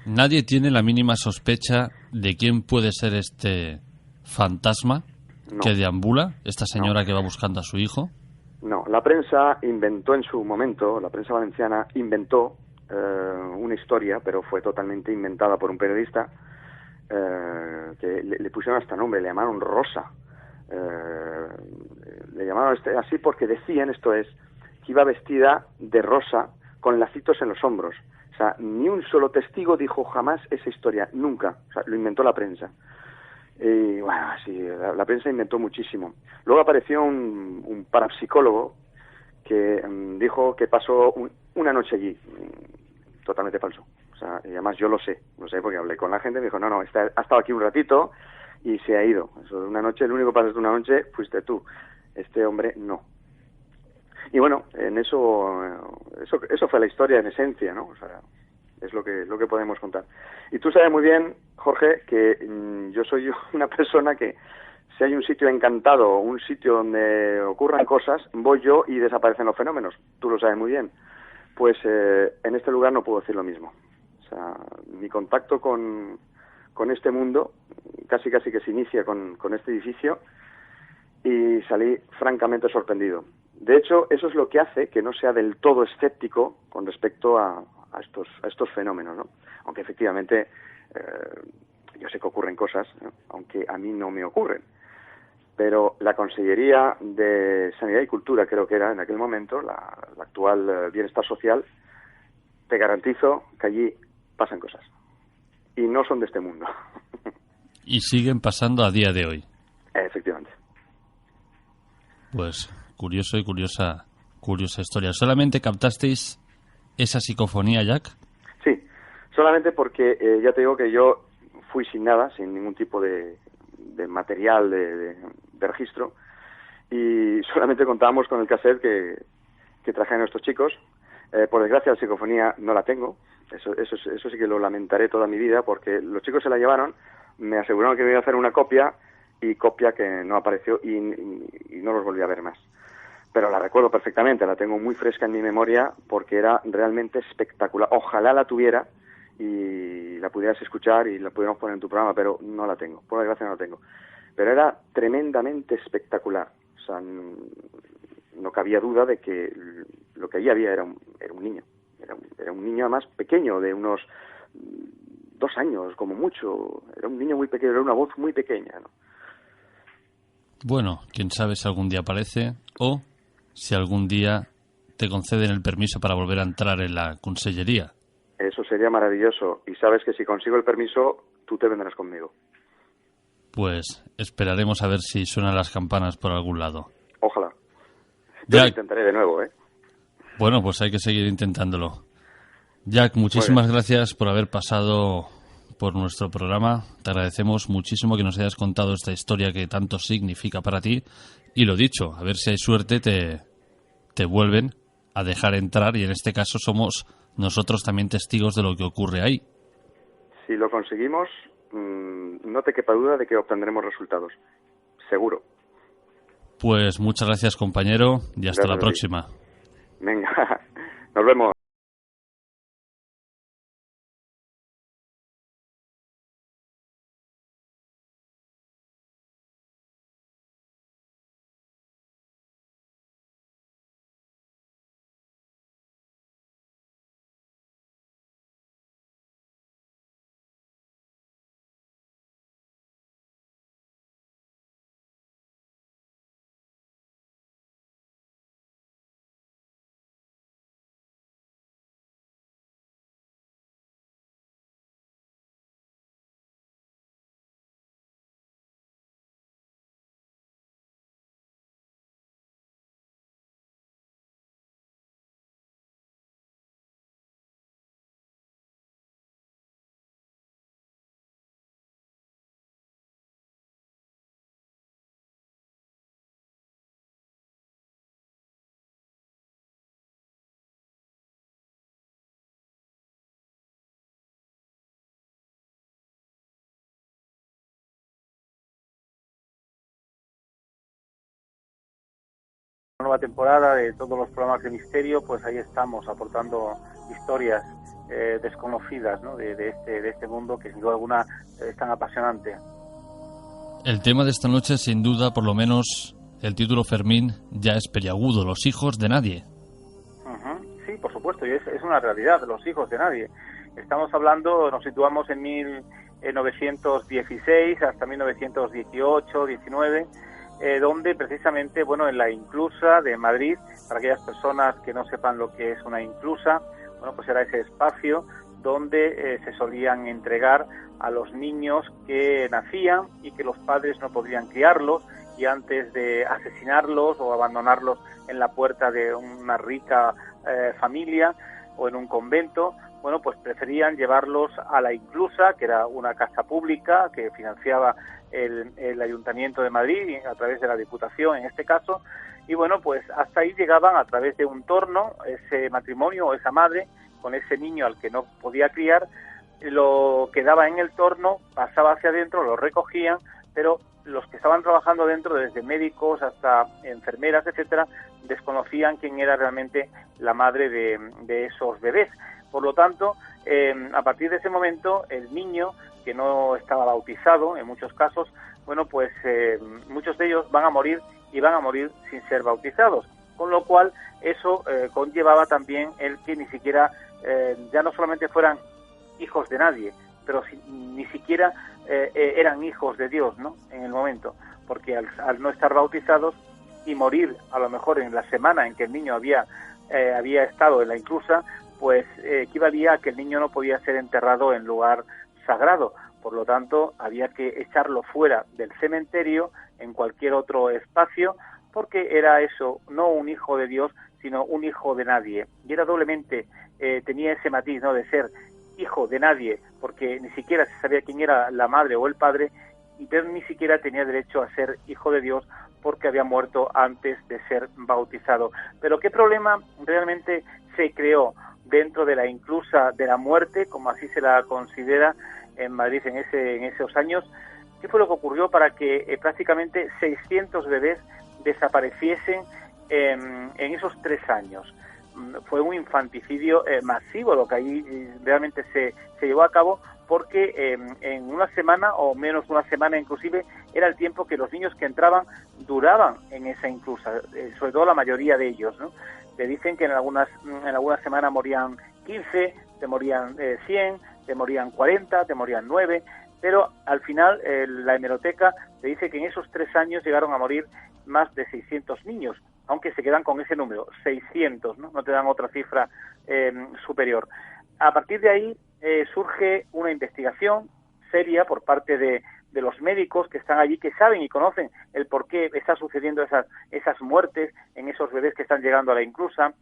Nadie tiene la mínima sospecha de quién puede ser este fantasma que deambula, esta señora que va buscando a su hijo. No, la prensa inventó en su momento, la prensa valenciana inventó una historia, pero fue totalmente inventada por un periodista, que le pusieron hasta nombre, le llamaron Rosa. Le llamaron así porque decían, esto es, que iba vestida de rosa con lacitos en los hombros. O sea, ni un solo testigo dijo jamás esa historia, nunca. O sea, lo inventó la prensa. Y bueno, sí, la prensa inventó muchísimo. Luego apareció un parapsicólogo que dijo que pasó una noche allí. Totalmente falso. O sea, y además yo lo sé porque hablé con la gente y me dijo, no, ha estado aquí un ratito y se ha ido. Eso de una noche, el único que pasaste una noche fuiste tú. Este hombre no. Y bueno, en eso fue la historia en esencia, ¿no? O sea, es lo que podemos contar. Y tú sabes muy bien, Jorge, que yo soy una persona que si hay un sitio encantado, un sitio donde ocurran cosas, voy yo y desaparecen los fenómenos. Tú lo sabes muy bien. Pues en este lugar no puedo decir lo mismo. O sea, mi contacto con este mundo casi que se inicia con este edificio y salí francamente sorprendido. De hecho, eso es lo que hace que no sea del todo escéptico con respecto a estos fenómenos, ¿no? Aunque efectivamente yo sé que ocurren cosas, ¿no? Aunque a mí no me ocurren. Pero la Consellería de Sanidad y Cultura, creo que era en aquel momento, la actual Bienestar Social, te garantizo que allí pasan cosas. Y no son de este mundo. Y siguen pasando a día de hoy. Efectivamente. Pues curioso y curiosa historia. ¿Solamente captasteis esa psicofonía, Jack? Sí, solamente porque ya te digo que yo fui sin nada, sin ningún tipo de material de registro, y solamente contábamos con el cassette que trajeron estos chicos. Por desgracia la psicofonía no la tengo, eso sí que lo lamentaré toda mi vida, porque los chicos se la llevaron, me aseguraron que me iba a hacer una copia, y copia que no apareció y no los volví a ver más. Pero la recuerdo perfectamente, la tengo muy fresca en mi memoria porque era realmente espectacular. Ojalá la tuviera y la pudieras escuchar y la pudiéramos poner en tu programa, pero no la tengo, por desgracia no la tengo. Pero era tremendamente espectacular. O sea, no cabía duda de que lo que allí había era un niño. Era un niño además pequeño, de unos 2 años como mucho. Era un niño muy pequeño, era una voz muy pequeña, ¿no? Bueno, quién sabe si algún día aparece o si algún día te conceden el permiso para volver a entrar en la consellería. Eso sería maravilloso. Y sabes que si consigo el permiso, tú te vendrás conmigo. Pues esperaremos a ver si suenan las campanas por algún lado. Ojalá. Yo lo intentaré de nuevo, ¿eh? Bueno, pues hay que seguir intentándolo. Jack, muchísimas gracias por haber pasado por nuestro programa. Te agradecemos muchísimo que nos hayas contado esta historia que tanto significa para ti. Y lo dicho, a ver si hay suerte, te vuelven a dejar entrar y en este caso somos nosotros también testigos de lo que ocurre ahí. Si lo conseguimos, no te quepa duda de que obtendremos resultados. Seguro. Pues muchas gracias, compañero, y hasta la próxima. Venga, nos vemos. nueva temporada de todos los programas de misterio, pues ahí estamos aportando historias desconocidas, ¿no? de este mundo que sin duda alguna es tan apasionante. El tema de esta noche, sin duda, por lo menos el título, Fermín, ya es peliagudo: los hijos de nadie. Sí, por supuesto, y es una realidad, los hijos de nadie. Estamos hablando, nos situamos en 1916 hasta 1918, 19, donde precisamente, bueno, en la Inclusa de Madrid, para aquellas personas que no sepan lo que es una inclusa, bueno, pues era ese espacio donde se solían entregar a los niños que nacían y que los padres no podrían criarlos, y antes de asesinarlos o abandonarlos en la puerta de una rica familia o en un convento, bueno, pues preferían llevarlos a la Inclusa, que era una casa pública que financiaba el Ayuntamiento de Madrid a través de la Diputación en este caso, y bueno, pues hasta ahí llegaban a través de un torno, ese matrimonio o esa madre con ese niño al que no podía criar, lo quedaba en el torno, pasaba hacia adentro, lo recogían, pero los que estaban trabajando dentro, desde médicos hasta enfermeras, etcétera, desconocían quién era realmente la madre de esos bebés. Por lo tanto, a partir de ese momento, el niño que no estaba bautizado, en muchos casos, bueno, pues muchos de ellos van a morir y van a morir sin ser bautizados, con lo cual eso conllevaba también el que ni siquiera, ya no solamente fueran hijos de nadie, pero ni siquiera eran hijos de Dios, ¿no?, en el momento, porque al no estar bautizados y morir a lo mejor en la semana en que el niño había estado en la Inclusa, pues equivalía a que el niño no podía ser enterrado en lugar sagrado. Por lo tanto, había que echarlo fuera del cementerio, en cualquier otro espacio, porque era eso, no un hijo de Dios, sino un hijo de nadie. Y era doblemente, tenía ese matiz, ¿no?, de ser hijo de nadie, porque ni siquiera se sabía quién era la madre o el padre, pero ni siquiera tenía derecho a ser hijo de Dios, porque había muerto antes de ser bautizado. Pero ¿qué problema realmente se creó dentro de la Inclusa de la muerte, como así se la considera en Madrid en esos años? ¿Qué fue lo que ocurrió para que prácticamente 600 bebés desapareciesen en esos 3 años? Fue un infanticidio masivo lo que ahí realmente se llevó a cabo, porque en una semana o menos de una semana inclusive era el tiempo que los niños que entraban duraban en esa Inclusa, sobre todo la mayoría de ellos, ¿no? Te dicen que en algunas semanas morían 15, te morían 100, te morían 40, te morían 9, pero al final la hemeroteca te dice que en esos 3 años llegaron a morir más de 600 niños, aunque se quedan con ese número, 600, ¿no? No te dan otra cifra superior. A partir de ahí surge una investigación seria por parte de los médicos que están allí, que saben y conocen el por qué está sucediendo esas muertes en esos bebés que están llegando a la Inclusa,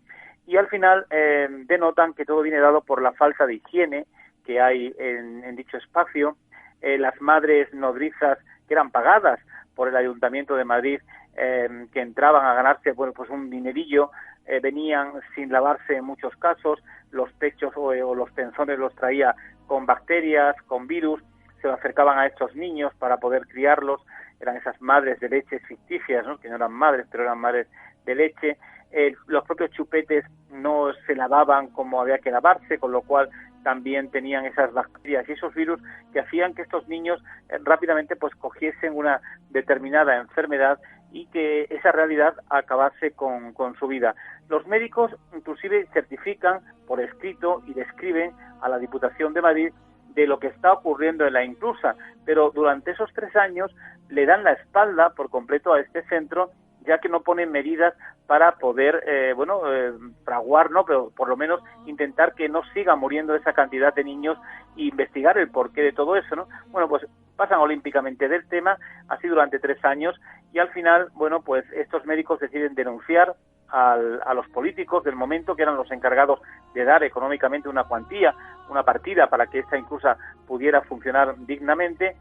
y al final denotan que todo viene dado por la falta de higiene que hay en dicho espacio. Las madres nodrizas que eran pagadas por el Ayuntamiento de Madrid, que entraban a ganarse, bueno, pues un dinerillo, venían sin lavarse en muchos casos, los pechos o los penzones los traía con bacterias, con virus, se lo acercaban a estos niños para poder criarlos. Eran esas madres de leche ficticias, ¿no?, que no eran madres, pero eran madres de leche. Los propios chupetes no se lavaban como había que lavarse, con lo cual también tenían esas bacterias y esos virus que hacían que estos niños rápidamente pues cogiesen una determinada enfermedad y que esa realidad acabase con su vida. Los médicos inclusive certifican por escrito y describen a la Diputación de Madrid de lo que está ocurriendo en la Inclusa, pero durante esos 3 años le dan la espalda por completo a este centro, ya que no ponen medidas para poder, fraguar, ¿no?, pero por lo menos intentar que no siga muriendo esa cantidad de niños e investigar el porqué de todo eso, ¿no? Bueno, pues pasan olímpicamente del tema, así durante 3 años, y al final, bueno, pues estos médicos deciden denunciar a los políticos del momento, que eran los encargados de dar económicamente una cuantía, una partida para que esta Inclusa pudiera funcionar dignamente,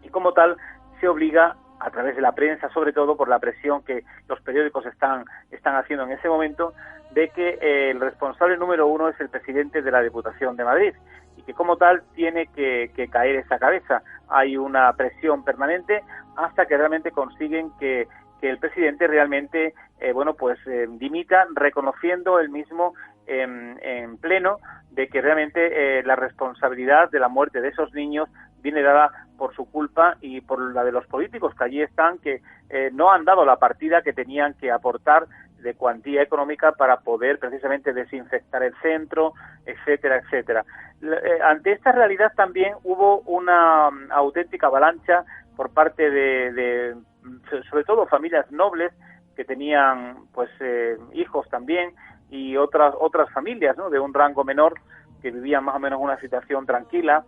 y como tal se obliga, a través de la prensa, sobre todo por la presión que los periódicos están haciendo en ese momento, de que el responsable número 1 es el presidente de la Diputación de Madrid, y que como tal tiene que caer esa cabeza. Hay una presión permanente hasta que realmente consiguen que el presidente realmente dimita, reconociendo él mismo en pleno de que realmente la responsabilidad de la muerte de esos niños viene dada por su culpa y por la de los políticos que allí están, que no han dado la partida que tenían que aportar de cuantía económica para poder precisamente desinfectar el centro, etcétera, etcétera. Ante esta realidad también hubo una auténtica avalancha por parte de sobre todo familias nobles que tenían hijos también y otras familias, ¿no?, de un rango menor que vivían más o menos una situación tranquila,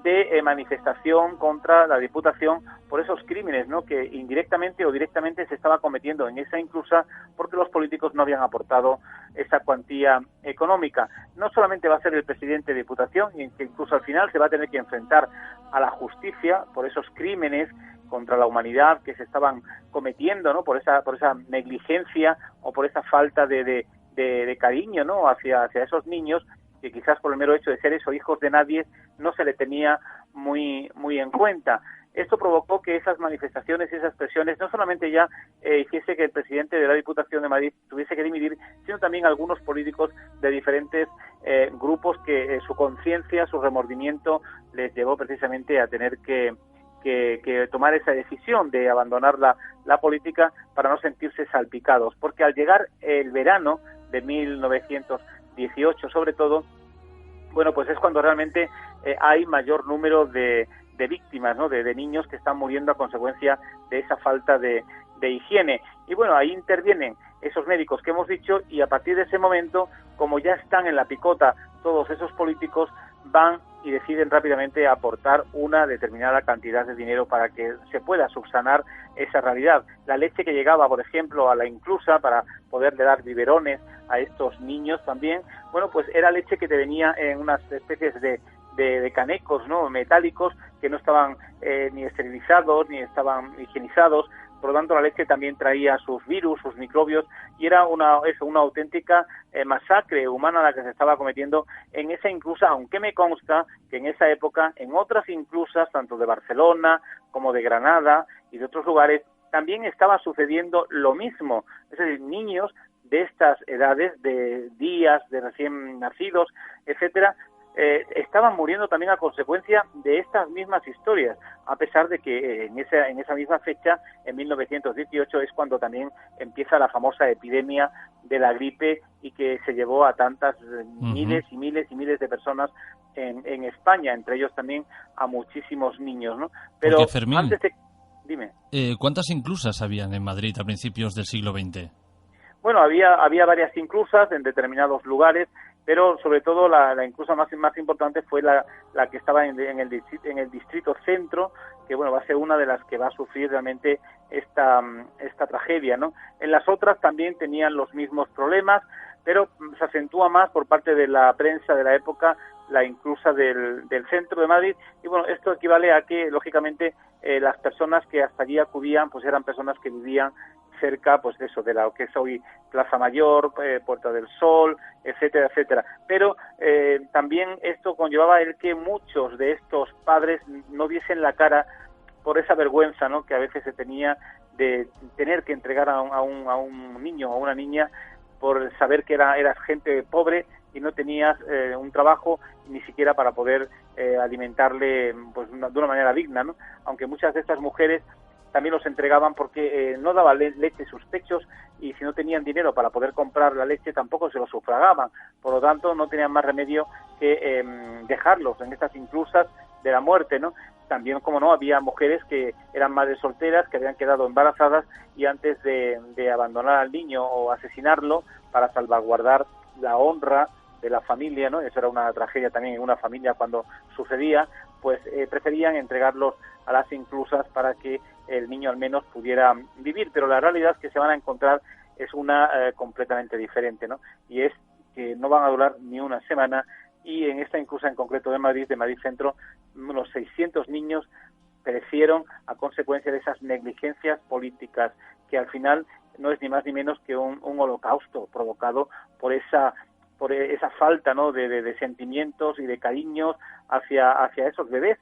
de manifestación contra la Diputación por esos crímenes, ¿no?, que indirectamente o directamente se estaba cometiendo en esa inclusa porque los políticos no habían aportado esa cuantía económica. No solamente va a ser el presidente de Diputación, y que incluso al final se va a tener que enfrentar a la justicia por esos crímenes contra la humanidad que se estaban cometiendo, ¿no?, por esa negligencia o por esa falta de cariño, ¿no?, hacia esos niños, que quizás por el mero hecho de ser eso, hijos de nadie, no se le tenía muy en cuenta. Esto provocó que esas manifestaciones y esas presiones no solamente ya hiciese que el presidente de la Diputación de Madrid tuviese que dimitir, sino también algunos políticos de diferentes grupos que su conciencia, su remordimiento les llevó precisamente a tener que tomar esa decisión de abandonar la política para no sentirse salpicados, porque al llegar el verano de 1918 sobre todo, pues es cuando realmente hay mayor número de víctimas, ¿no?, de niños que están muriendo a consecuencia de esa falta de higiene. Y ahí intervienen esos médicos que hemos dicho, y a partir de ese momento, como ya están en la picota todos esos políticos, van y deciden rápidamente aportar una determinada cantidad de dinero para que se pueda subsanar esa realidad. La leche que llegaba, por ejemplo, a la inclusa para poderle dar biberones a estos niños también, pues era leche que te venía en unas especies de canecos, ¿no?, metálicos, que no estaban ni esterilizados ni estaban higienizados. Por lo tanto, la leche también traía sus virus, sus microbios, y era una auténtica masacre humana la que se estaba cometiendo en esa inclusa, aunque me consta que en esa época, en otras inclusas, tanto de Barcelona como de Granada y de otros lugares, también estaba sucediendo lo mismo. Es decir, niños de estas edades, de días, de recién nacidos, etcétera, estaban muriendo también a consecuencia de estas mismas historias, a pesar de que en esa misma fecha, en 1918, es cuando también empieza la famosa epidemia de la gripe y que se llevó a tantas miles y miles y miles de personas en España, entre ellos también a muchísimos niños, ¿no? Pero porque, Fermín, antes de... Dime. ¿Cuántas inclusas habían en Madrid a principios del siglo XX? Había varias inclusas en determinados lugares, pero sobre todo la inclusa más importante fue la que estaba en el distrito centro, que va a ser una de las que va a sufrir realmente esta tragedia, ¿no? En las otras también tenían los mismos problemas, pero se acentúa más por parte de la prensa de la época la inclusa del centro de Madrid, y esto equivale a que lógicamente las personas que hasta allí acudían pues eran personas que vivían cerca de lo que es hoy Plaza Mayor, Puerta del Sol, etcétera, etcétera. Pero también esto conllevaba el que muchos de estos padres no diesen la cara por esa vergüenza, ¿no?, que a veces se tenía de tener que entregar a un niño o a una niña por saber que eras gente pobre y no tenías un trabajo ni siquiera para poder alimentarle de una manera digna, ¿no? Aunque muchas de estas mujeres también los entregaban porque no daban leche sus pechos, y si no tenían dinero para poder comprar la leche tampoco se los sufragaban. Por lo tanto, no tenían más remedio que dejarlos en estas inclusas de la muerte, ¿no? También, como no, había mujeres que eran madres solteras, que habían quedado embarazadas, y antes de abandonar al niño o asesinarlo para salvaguardar la honra de la familia, ¿no? Eso era una tragedia también en una familia cuando sucedía, pues preferían entregarlos a las inclusas para que el niño al menos pudiera vivir. Pero la realidad que se van a encontrar es una completamente diferente, ¿no? Y es que no van a durar ni una semana, y en esta inclusa en concreto de Madrid Centro, unos 600 niños perecieron a consecuencia de esas negligencias políticas, que al final no es ni más ni menos que un holocausto provocado por esa falta, ¿no?, de sentimientos y de cariños hacia esos bebés,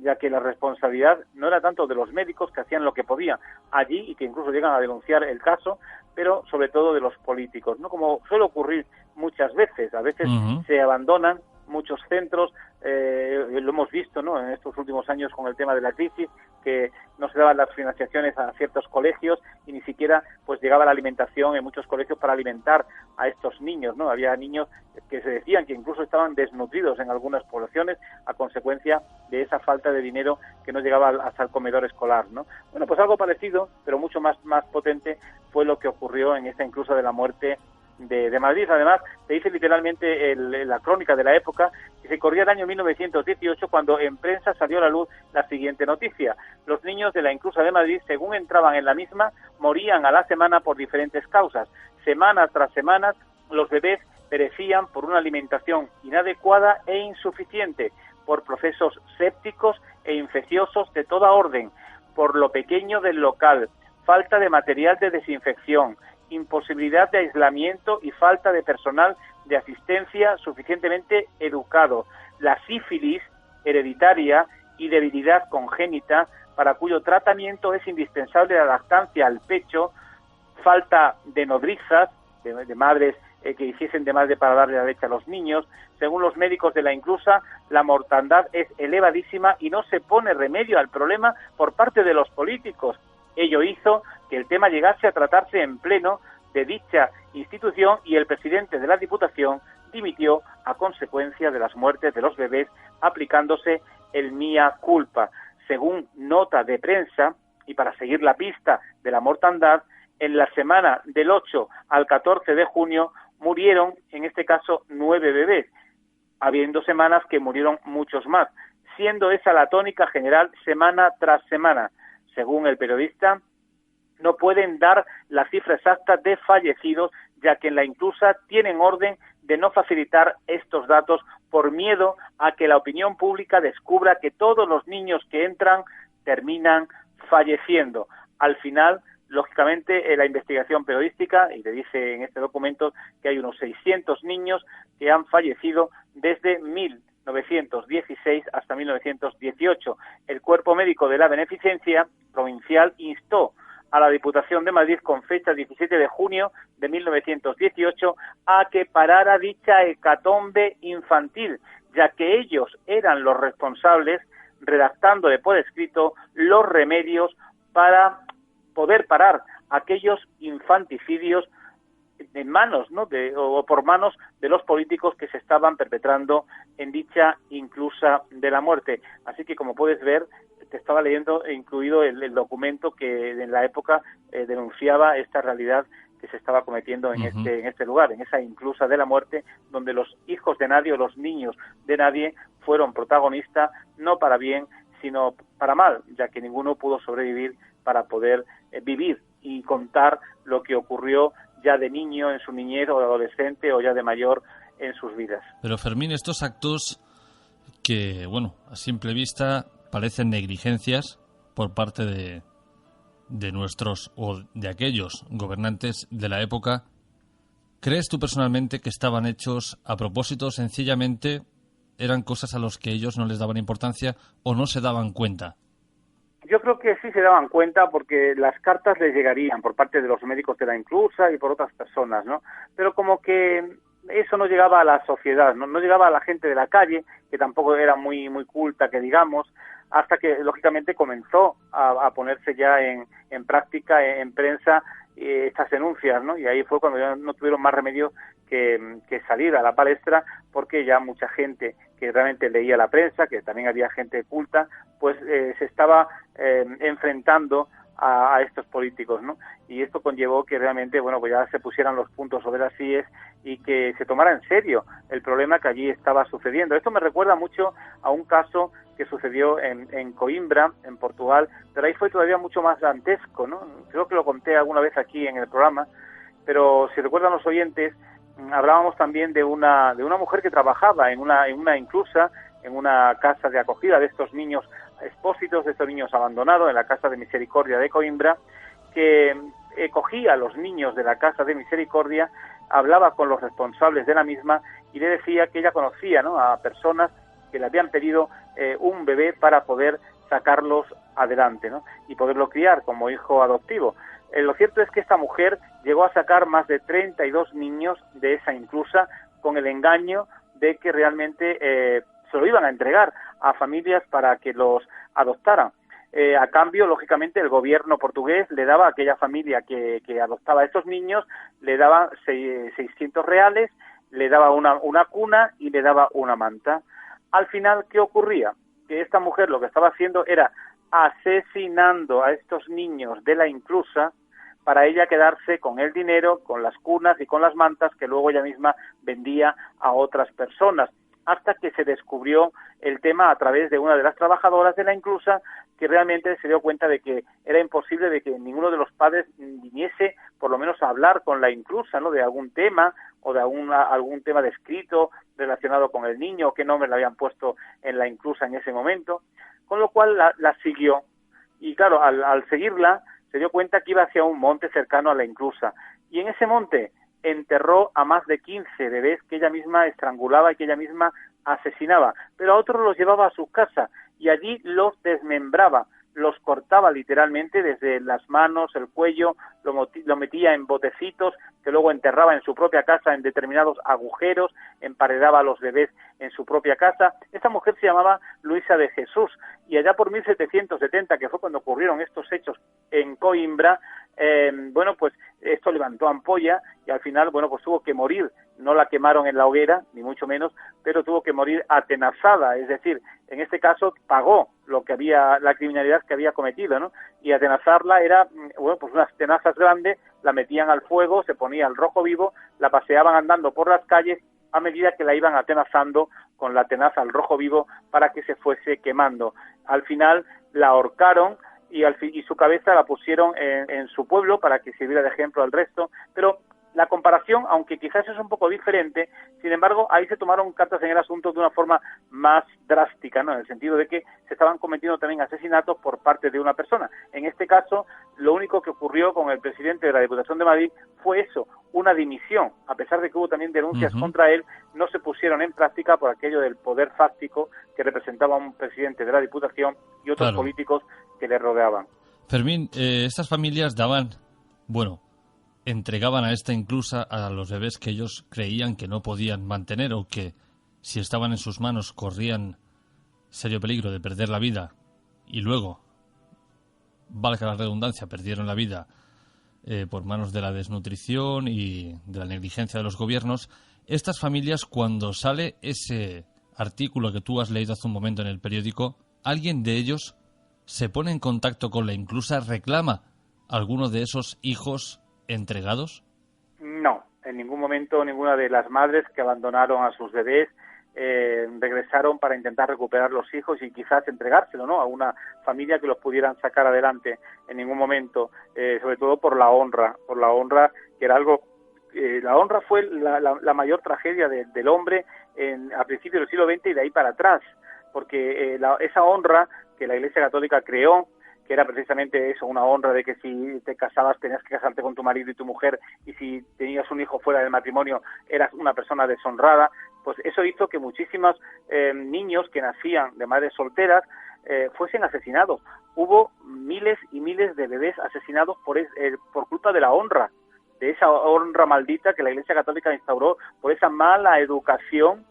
ya que la responsabilidad no era tanto de los médicos, que hacían lo que podían allí y que incluso llegan a denunciar el caso, pero sobre todo de los políticos, ¿no? Como suele ocurrir muchas veces. A veces se abandonan muchos centros, lo hemos visto, ¿no?, en estos últimos años con el tema de la crisis, que no se daban las financiaciones a ciertos colegios y ni siquiera pues llegaba la alimentación en muchos colegios para alimentar a estos niños, ¿no? Había niños que se decían que incluso estaban desnutridos en algunas poblaciones a consecuencia de esa falta de dinero que no llegaba hasta el comedor escolar, ¿no? Bueno, pues algo parecido, pero mucho más potente, fue lo que ocurrió en esta inclusa de la muerte de Madrid. Además, te dice literalmente la crónica de la época, que se corría el año 1918 cuando en prensa salió a la luz la siguiente noticia: los niños de la inclusa de Madrid, según entraban en la misma, morían a la semana por diferentes causas. Semana tras semana, los bebés perecían por una alimentación inadecuada e insuficiente, por procesos sépticos e infecciosos de toda orden, por lo pequeño del local, falta de material de desinfección, imposibilidad de aislamiento y falta de personal de asistencia suficientemente educado, la sífilis hereditaria y debilidad congénita para cuyo tratamiento es indispensable la lactancia al pecho, falta de nodrizas, de madres que hiciesen de madre para darle la leche a los niños. Según los médicos de la inclusa, la mortandad es elevadísima y no se pone remedio al problema por parte de los políticos. Ello hizo que el tema llegase a tratarse en pleno de dicha institución y el presidente de la Diputación dimitió a consecuencia de las muertes de los bebés, aplicándose el mea culpa. Según nota de prensa, y para seguir la pista de la mortandad, en la semana del 8 al 14 de junio murieron, en este caso, 9 bebés, habiendo semanas que murieron muchos más, siendo esa la tónica general semana tras semana. Según el periodista, no pueden dar la cifra exacta de fallecidos, ya que en la inclusa tienen orden de no facilitar estos datos por miedo a que la opinión pública descubra que todos los niños que entran terminan falleciendo. Al final, lógicamente, la investigación periodística, y le dice en este documento que hay unos 600 niños que han fallecido desde 1916 hasta 1918. El Cuerpo Médico de la Beneficencia Provincial instó a la Diputación de Madrid con fecha 17 de junio de 1918 a que parara dicha hecatombe infantil, ya que ellos eran los responsables, redactando de por escrito los remedios para poder parar aquellos infanticidios en manos, ¿no?, o por manos de los políticos que se estaban perpetrando en dicha inclusa de la muerte. Así que, como puedes ver, te estaba leyendo incluido el documento que en la época denunciaba esta realidad que se estaba cometiendo en este lugar, en esa inclusa de la muerte, donde los hijos de nadie o los niños de nadie fueron protagonistas, no para bien, sino para mal, ya que ninguno pudo sobrevivir para poder vivir y contar lo que ocurrió ya de niño en su niñez o de adolescente o ya de mayor en sus vidas. Pero Fermín, estos actos que, bueno, a simple vista parecen negligencias por parte de nuestros o de aquellos gobernantes de la época, ¿crees tú personalmente que estaban hechos a propósito, sencillamente eran cosas a las que ellos no les daban importancia o no se daban cuenta? Yo creo que sí se daban cuenta porque las cartas les llegarían por parte de los médicos de la inclusa y por otras personas, ¿no? Pero como que eso no llegaba a la sociedad, no llegaba a la gente de la calle, que tampoco era muy culta, que digamos, hasta que lógicamente comenzó a ponerse ya en práctica, en prensa, estas denuncias, ¿no? Y ahí fue cuando ya no tuvieron más remedio que salir a la palestra, porque ya mucha gente que realmente leía la prensa, que también había gente culta, pues se estaba enfrentando a estos políticos, ¿no? Y esto conllevó que realmente, bueno, pues ya se pusieran los puntos sobre las íes y que se tomara en serio el problema que allí estaba sucediendo. Esto me recuerda mucho a un caso que sucedió en Coimbra, en Portugal, pero ahí fue todavía mucho más dantesco, ¿no? Creo que lo conté alguna vez aquí en el programa, pero si recuerdan los oyentes, hablábamos también de una mujer que trabajaba en una inclusa, en una casa de acogida de estos niños expósitos, de estos niños abandonados, en la Casa de Misericordia de Coimbra, que cogía a los niños de la Casa de Misericordia, hablaba con los responsables de la misma y le decía que ella conocía, ¿no?, a personas que le habían pedido un bebé para poder sacarlos adelante, ¿no?, y poderlo criar como hijo adoptivo. Lo cierto es que esta mujer llegó a sacar más de 32 niños de esa inclusa con el engaño de que realmente se lo iban a entregar a familias para que los adoptaran. A cambio, lógicamente, el gobierno portugués le daba a aquella familia que adoptaba a estos niños, le daba 600 reales, le daba una cuna y le daba una manta. Al final, ¿qué ocurría? Que esta mujer lo que estaba haciendo era asesinando a estos niños de la inclusa para ella quedarse con el dinero, con las cunas y con las mantas que luego ella misma vendía a otras personas, hasta que se descubrió el tema a través de una de las trabajadoras de la inclusa, que realmente se dio cuenta de que era imposible de que ninguno de los padres viniese por lo menos a hablar con la inclusa, ¿no?, de algún tema o de algún tema descrito relacionado con el niño, o qué nombre le habían puesto en la inclusa en ese momento, con lo cual la siguió. Y claro, al seguirla se dio cuenta que iba hacia un monte cercano a la inclusa, y en ese monte enterró a más de 15 bebés que ella misma estrangulaba y que ella misma asesinaba, pero a otros los llevaba a su casa y allí los desmembraba, los cortaba literalmente desde las manos, el cuello, lo metía en botecitos que luego enterraba en su propia casa en determinados agujeros, emparedaba a los bebés en su propia casa. Esta mujer se llamaba Luisa de Jesús, y allá por 1770, que fue cuando ocurrieron estos hechos en Coimbra, pues esto levantó ampolla y al final, pues tuvo que morir. No la quemaron en la hoguera, ni mucho menos, pero tuvo que morir atenazada, es decir, en este caso pagó la criminalidad que había cometido, ¿no? Y atenazarla era, pues unas tenazas grandes, la metían al fuego, se ponía al rojo vivo, la paseaban andando por las calles a medida que la iban atenazando con la tenaza al rojo vivo para que se fuese quemando. Al final la ahorcaron y su cabeza la pusieron en su pueblo para que sirviera de ejemplo al resto, pero la comparación, aunque quizás es un poco diferente, sin embargo, ahí se tomaron cartas en el asunto de una forma más drástica, ¿no?, en el sentido de que se estaban cometiendo también asesinatos por parte de una persona. En este caso, lo único que ocurrió con el presidente de la Diputación de Madrid fue eso, una dimisión. A pesar de que hubo también denuncias contra él, no se pusieron en práctica por aquello del poder fáctico que representaba un presidente de la Diputación y otros políticos que le rodeaban. Fermín, estas familias entregaban a esta inclusa a los bebés que ellos creían que no podían mantener, o que si estaban en sus manos corrían serio peligro de perder la vida, y luego, valga la redundancia, perdieron la vida por manos de la desnutrición y de la negligencia de los gobiernos. Estas familias, cuando sale ese artículo que tú has leído hace un momento en el periódico, ¿alguien de ellos se pone en contacto con la inclusa, reclama a alguno de esos hijos entregados? No, en ningún momento ninguna de las madres que abandonaron a sus bebés regresaron para intentar recuperar los hijos y quizás entregárselo, ¿no?, a una familia que los pudieran sacar adelante. En ningún momento, sobre todo por la honra que era algo. La honra fue la mayor tragedia del hombre a principios del siglo XX y de ahí para atrás, porque esa honra que la Iglesia Católica creó, que era precisamente eso, una honra de que si te casabas tenías que casarte con tu marido y tu mujer, y si tenías un hijo fuera del matrimonio eras una persona deshonrada, pues eso hizo que muchísimos niños que nacían de madres solteras fuesen asesinados. Hubo miles y miles de bebés asesinados por culpa de la honra, de esa honra maldita que la Iglesia Católica instauró, por esa mala educación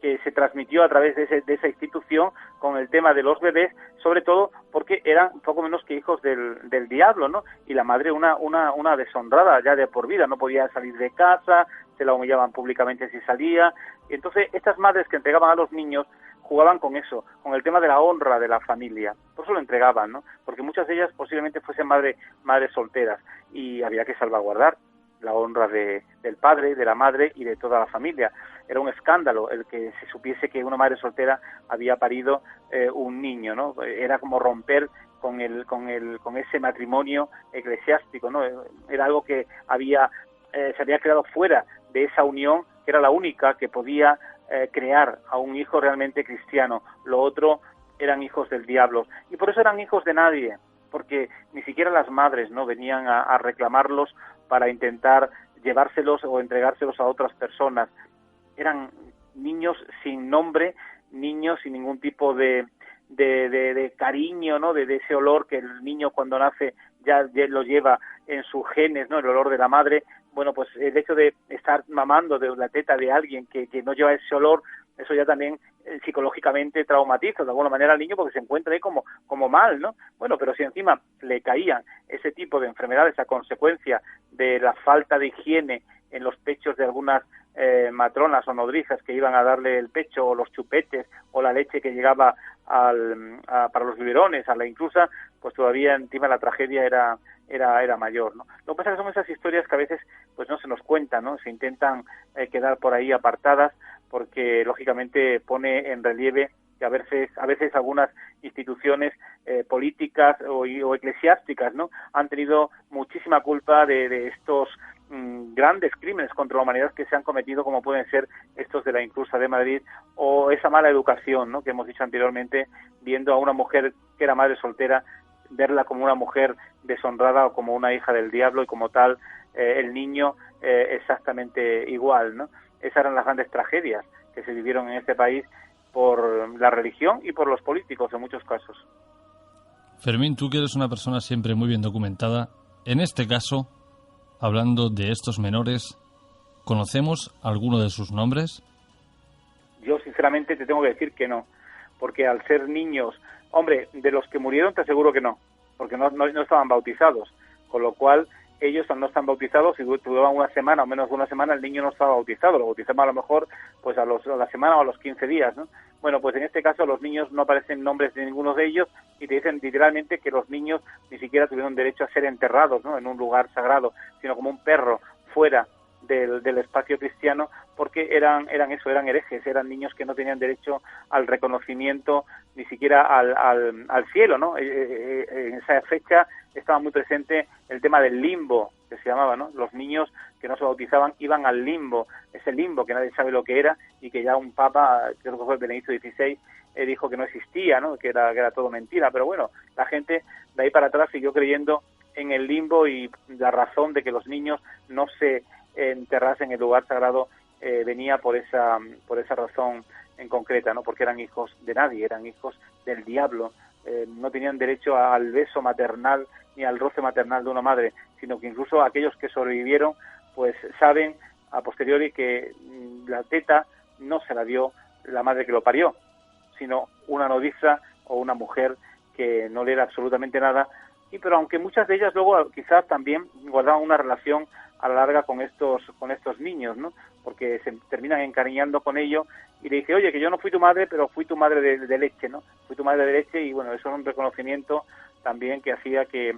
que se transmitió a través de esa institución con el tema de los bebés, sobre todo porque eran poco menos que hijos del diablo, ¿no? Y la madre una deshonrada ya de por vida, no podía salir de casa, se la humillaban públicamente si salía. Y entonces estas madres que entregaban a los niños jugaban con eso, con el tema de la honra de la familia. Por eso lo entregaban, ¿no? Porque muchas de ellas posiblemente fuesen madres solteras y había que salvaguardar la honra del padre, de la madre y de toda la familia. Era un escándalo el que se supiese que una madre soltera había parido un niño, ¿no? Era como romper con ese matrimonio eclesiástico, ¿no? Era algo que se había creado fuera de esa unión, que era la única que podía crear a un hijo realmente cristiano. Lo otro eran hijos del diablo, y por eso eran hijos de nadie, porque ni siquiera las madres no venían a reclamarlos para intentar llevárselos o entregárselos a otras personas. Eran niños sin nombre, niños sin ningún tipo de cariño, ¿no?, de ese olor que el niño cuando nace ya lo lleva en sus genes, ¿no? El olor de la madre. Bueno, pues el hecho de estar mamando de la teta de alguien que no lleva ese olor, eso ya también psicológicamente traumatiza de alguna manera al niño porque se encuentra ahí como mal, ¿no? Bueno, pero si encima le caían ese tipo de enfermedades a consecuencia de la falta de higiene en los pechos de algunas matronas o nodrizas que iban a darle el pecho, o los chupetes, o la leche que llegaba para los biberones, a la inclusa, pues todavía encima la tragedia era mayor, ¿no? Lo que pasa es que son esas historias que a veces pues no se nos cuentan, ¿no? Se intentan quedar por ahí apartadas porque lógicamente pone en relieve que a veces algunas instituciones políticas o eclesiásticas, ¿no? Han tenido muchísima culpa de estos grandes crímenes contra la humanidad que se han cometido, como pueden ser estos de la Inclusa de Madrid, o esa mala educación, ¿no? Que hemos dicho anteriormente, viendo a una mujer que era madre soltera, verla como una mujer deshonrada o como una hija del diablo, y como tal el niño exactamente igual, ¿no? Esas eran las grandes tragedias que se vivieron en este país por la religión y por los políticos en muchos casos. Fermín, tú que eres una persona siempre muy bien documentada, en este caso, hablando de estos menores, ¿conocemos alguno de sus nombres? Yo sinceramente te tengo que decir que no, porque al ser niños, hombre, de los que murieron te aseguro que no, porque no estaban bautizados, con lo cual ellos no están bautizados, si duraban una semana o menos de una semana, el niño no estaba bautizado, lo bautizamos a lo mejor pues a la semana o a los 15 días, ¿no? Bueno, pues en este caso los niños no aparecen nombres de ninguno de ellos y te dicen literalmente que los niños ni siquiera tuvieron derecho a ser enterrados, ¿no? En un lugar sagrado, sino como un perro fuera del espacio cristiano, porque eran herejes, eran niños que no tenían derecho al reconocimiento, ni siquiera al cielo, ¿no? En esa fecha estaba muy presente el tema del limbo, que se llamaba, ¿no? Los niños que no se bautizaban iban al limbo, ese limbo que nadie sabe lo que era y que ya un papa, creo que fue Benedicto XVI, dijo que no existía, ¿no? Que era todo mentira, pero bueno, la gente de ahí para atrás siguió creyendo en el limbo, y la razón de que los niños no se enterrasen en el lugar sagrado venía por esa razón en concreta, ¿no? Porque eran hijos de nadie, eran hijos del diablo, no tenían derecho al beso maternal ni al roce maternal de una madre, sino que incluso aquellos que sobrevivieron pues saben a posteriori que la teta no se la dio la madre que lo parió, sino una nodriza o una mujer que no le era absolutamente nada, pero aunque muchas de ellas luego quizás también guardaban una relación a la larga con estos niños, ¿no? Porque se terminan encariñando con ellos y le dice, oye, que yo no fui tu madre, pero fui tu madre de leche, ¿no? Fui tu madre de leche, y bueno, eso es un reconocimiento también que hacía que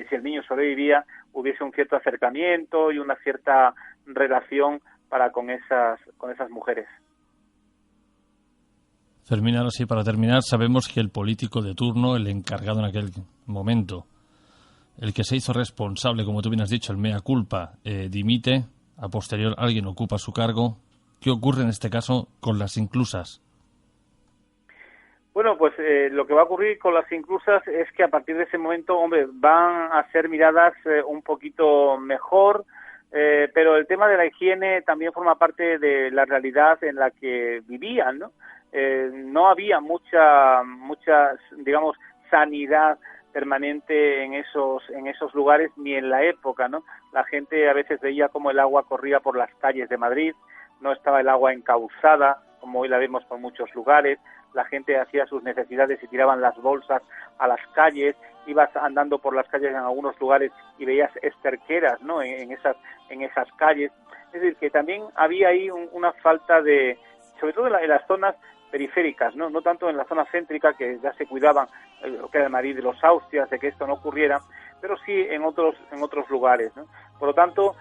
si el niño sobrevivía hubiese un cierto acercamiento y una cierta relación con esas mujeres. Fermín, ahora sí, para terminar, sabemos que el político de turno, el encargado en aquel momento, el que se hizo responsable, como tú bien has dicho, el mea culpa, dimite, a posterior alguien ocupa su cargo. ¿Qué ocurre en este caso con las inclusas? Bueno, pues lo que va a ocurrir con las inclusas es que a partir de ese momento, hombre, van a ser miradas un poquito mejor, pero el tema de la higiene también forma parte de la realidad en la que vivían, ¿no? No había mucha, digamos, sanidad permanente en esos lugares, ni en la época, ¿no? La gente a veces veía cómo el agua corría por las calles de Madrid, no estaba el agua encauzada, como hoy la vemos por muchos lugares. La gente hacía sus necesidades y tiraban las bolsas a las calles, ibas andando por las calles en algunos lugares y veías esterqueras, ¿no? en esas calles. Es decir, que también había ahí una falta de, sobre todo en las zonas periféricas, no tanto en la zona céntrica, que ya se cuidaban lo que era Madrid de los Austrias, de que esto no ocurriera, pero sí en otros lugares, ¿no? Por lo tanto,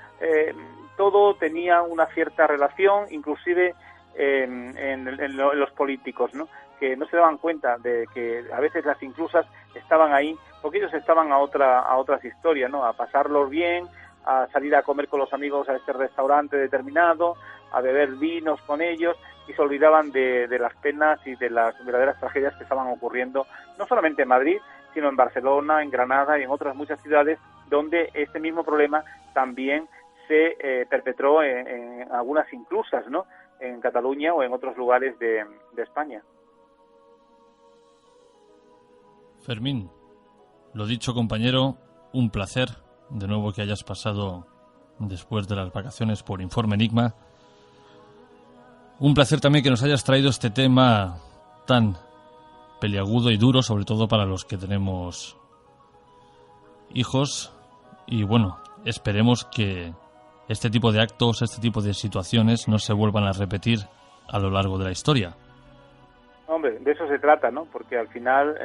todo tenía una cierta relación, inclusive en los políticos, ¿no? Que no se daban cuenta de que a veces las inclusas estaban ahí porque ellos estaban a otras historias, ¿no? A pasarlos bien, a salir a comer con los amigos a este restaurante determinado, a beber vinos con ellos, y se olvidaban de las penas y de las verdaderas tragedias que estaban ocurriendo, no solamente en Madrid, sino en Barcelona, en Granada y en otras muchas ciudades donde este mismo problema también se perpetró en algunas inclusas, ¿no? En Cataluña o en otros lugares de España. Fermín, lo dicho, compañero, un placer de nuevo que hayas pasado después de las vacaciones por Informe Enigma. Un placer también que nos hayas traído este tema tan peliagudo y duro, sobre todo para los que tenemos hijos. Y bueno, esperemos que este tipo de actos, este tipo de situaciones no se vuelvan a repetir a lo largo de la historia. Hombre, de eso se trata, ¿no? Porque al final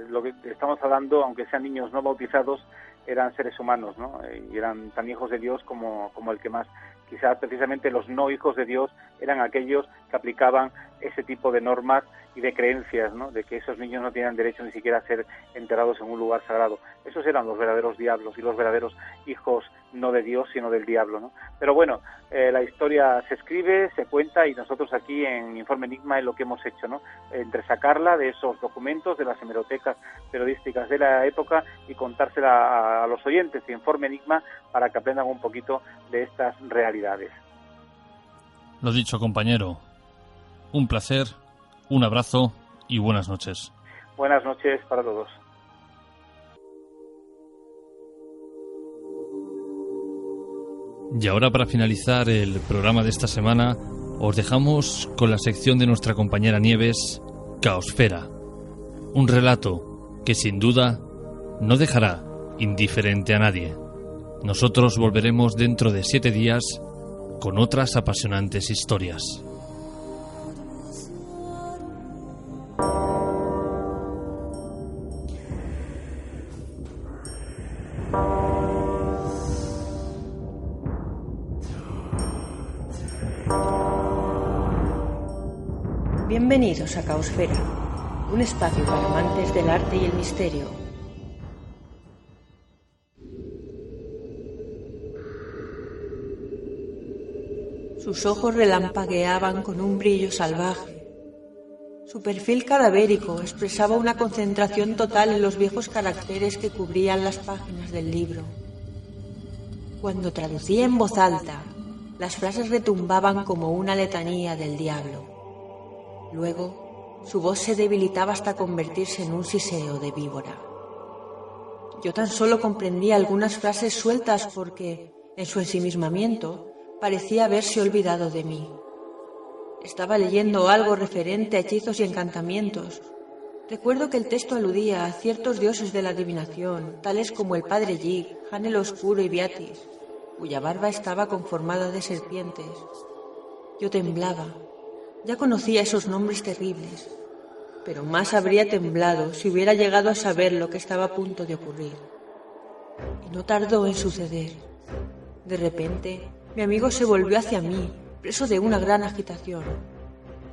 lo que estamos hablando, aunque sean niños no bautizados, eran seres humanos, ¿no? Y eran tan hijos de Dios como el que más. Quizás precisamente los no hijos de Dios eran aquellos que aplicaban ese tipo de normas y de creencias, ¿no? De que esos niños no tenían derecho ni siquiera a ser enterrados en un lugar sagrado. Esos eran los verdaderos diablos y los verdaderos hijos no de Dios, sino del diablo, ¿no? Pero bueno, la historia se escribe, se cuenta, y nosotros aquí en Informe Enigma es lo que hemos hecho, ¿no? Entresacarla de esos documentos, de las hemerotecas periodísticas de la época, y contársela a los oyentes de Informe Enigma para que aprendan un poquito de estas realidades. Lo dicho, compañero, un placer, un abrazo y buenas noches. Buenas noches para todos. Y ahora, para finalizar el programa de esta semana, os dejamos con la sección de nuestra compañera Nieves, Caosfera. Un relato que sin duda no dejará indiferente a nadie. Nosotros volveremos dentro de 7 días con otras apasionantes historias. Bienvenidos a Caosfera, un espacio para amantes del arte y el misterio. Sus ojos relampagueaban con un brillo salvaje. Su perfil cadavérico expresaba una concentración total en los viejos caracteres que cubrían las páginas del libro. Cuando traducía en voz alta, las frases retumbaban como una letanía del diablo. Luego, su voz se debilitaba hasta convertirse en un siseo de víbora. Yo tan solo comprendía algunas frases sueltas porque, en su ensimismamiento, parecía haberse olvidado de mí. Estaba leyendo algo referente a hechizos y encantamientos. Recuerdo que el texto aludía a ciertos dioses de la adivinación, tales como el padre Yig, Jan el Oscuro y Beatis, cuya barba estaba conformada de serpientes. Yo temblaba. Ya conocía esos nombres terribles, pero más habría temblado si hubiera llegado a saber lo que estaba a punto de ocurrir. Y no tardó en suceder. De repente, mi amigo se volvió hacia mí, preso de una gran agitación.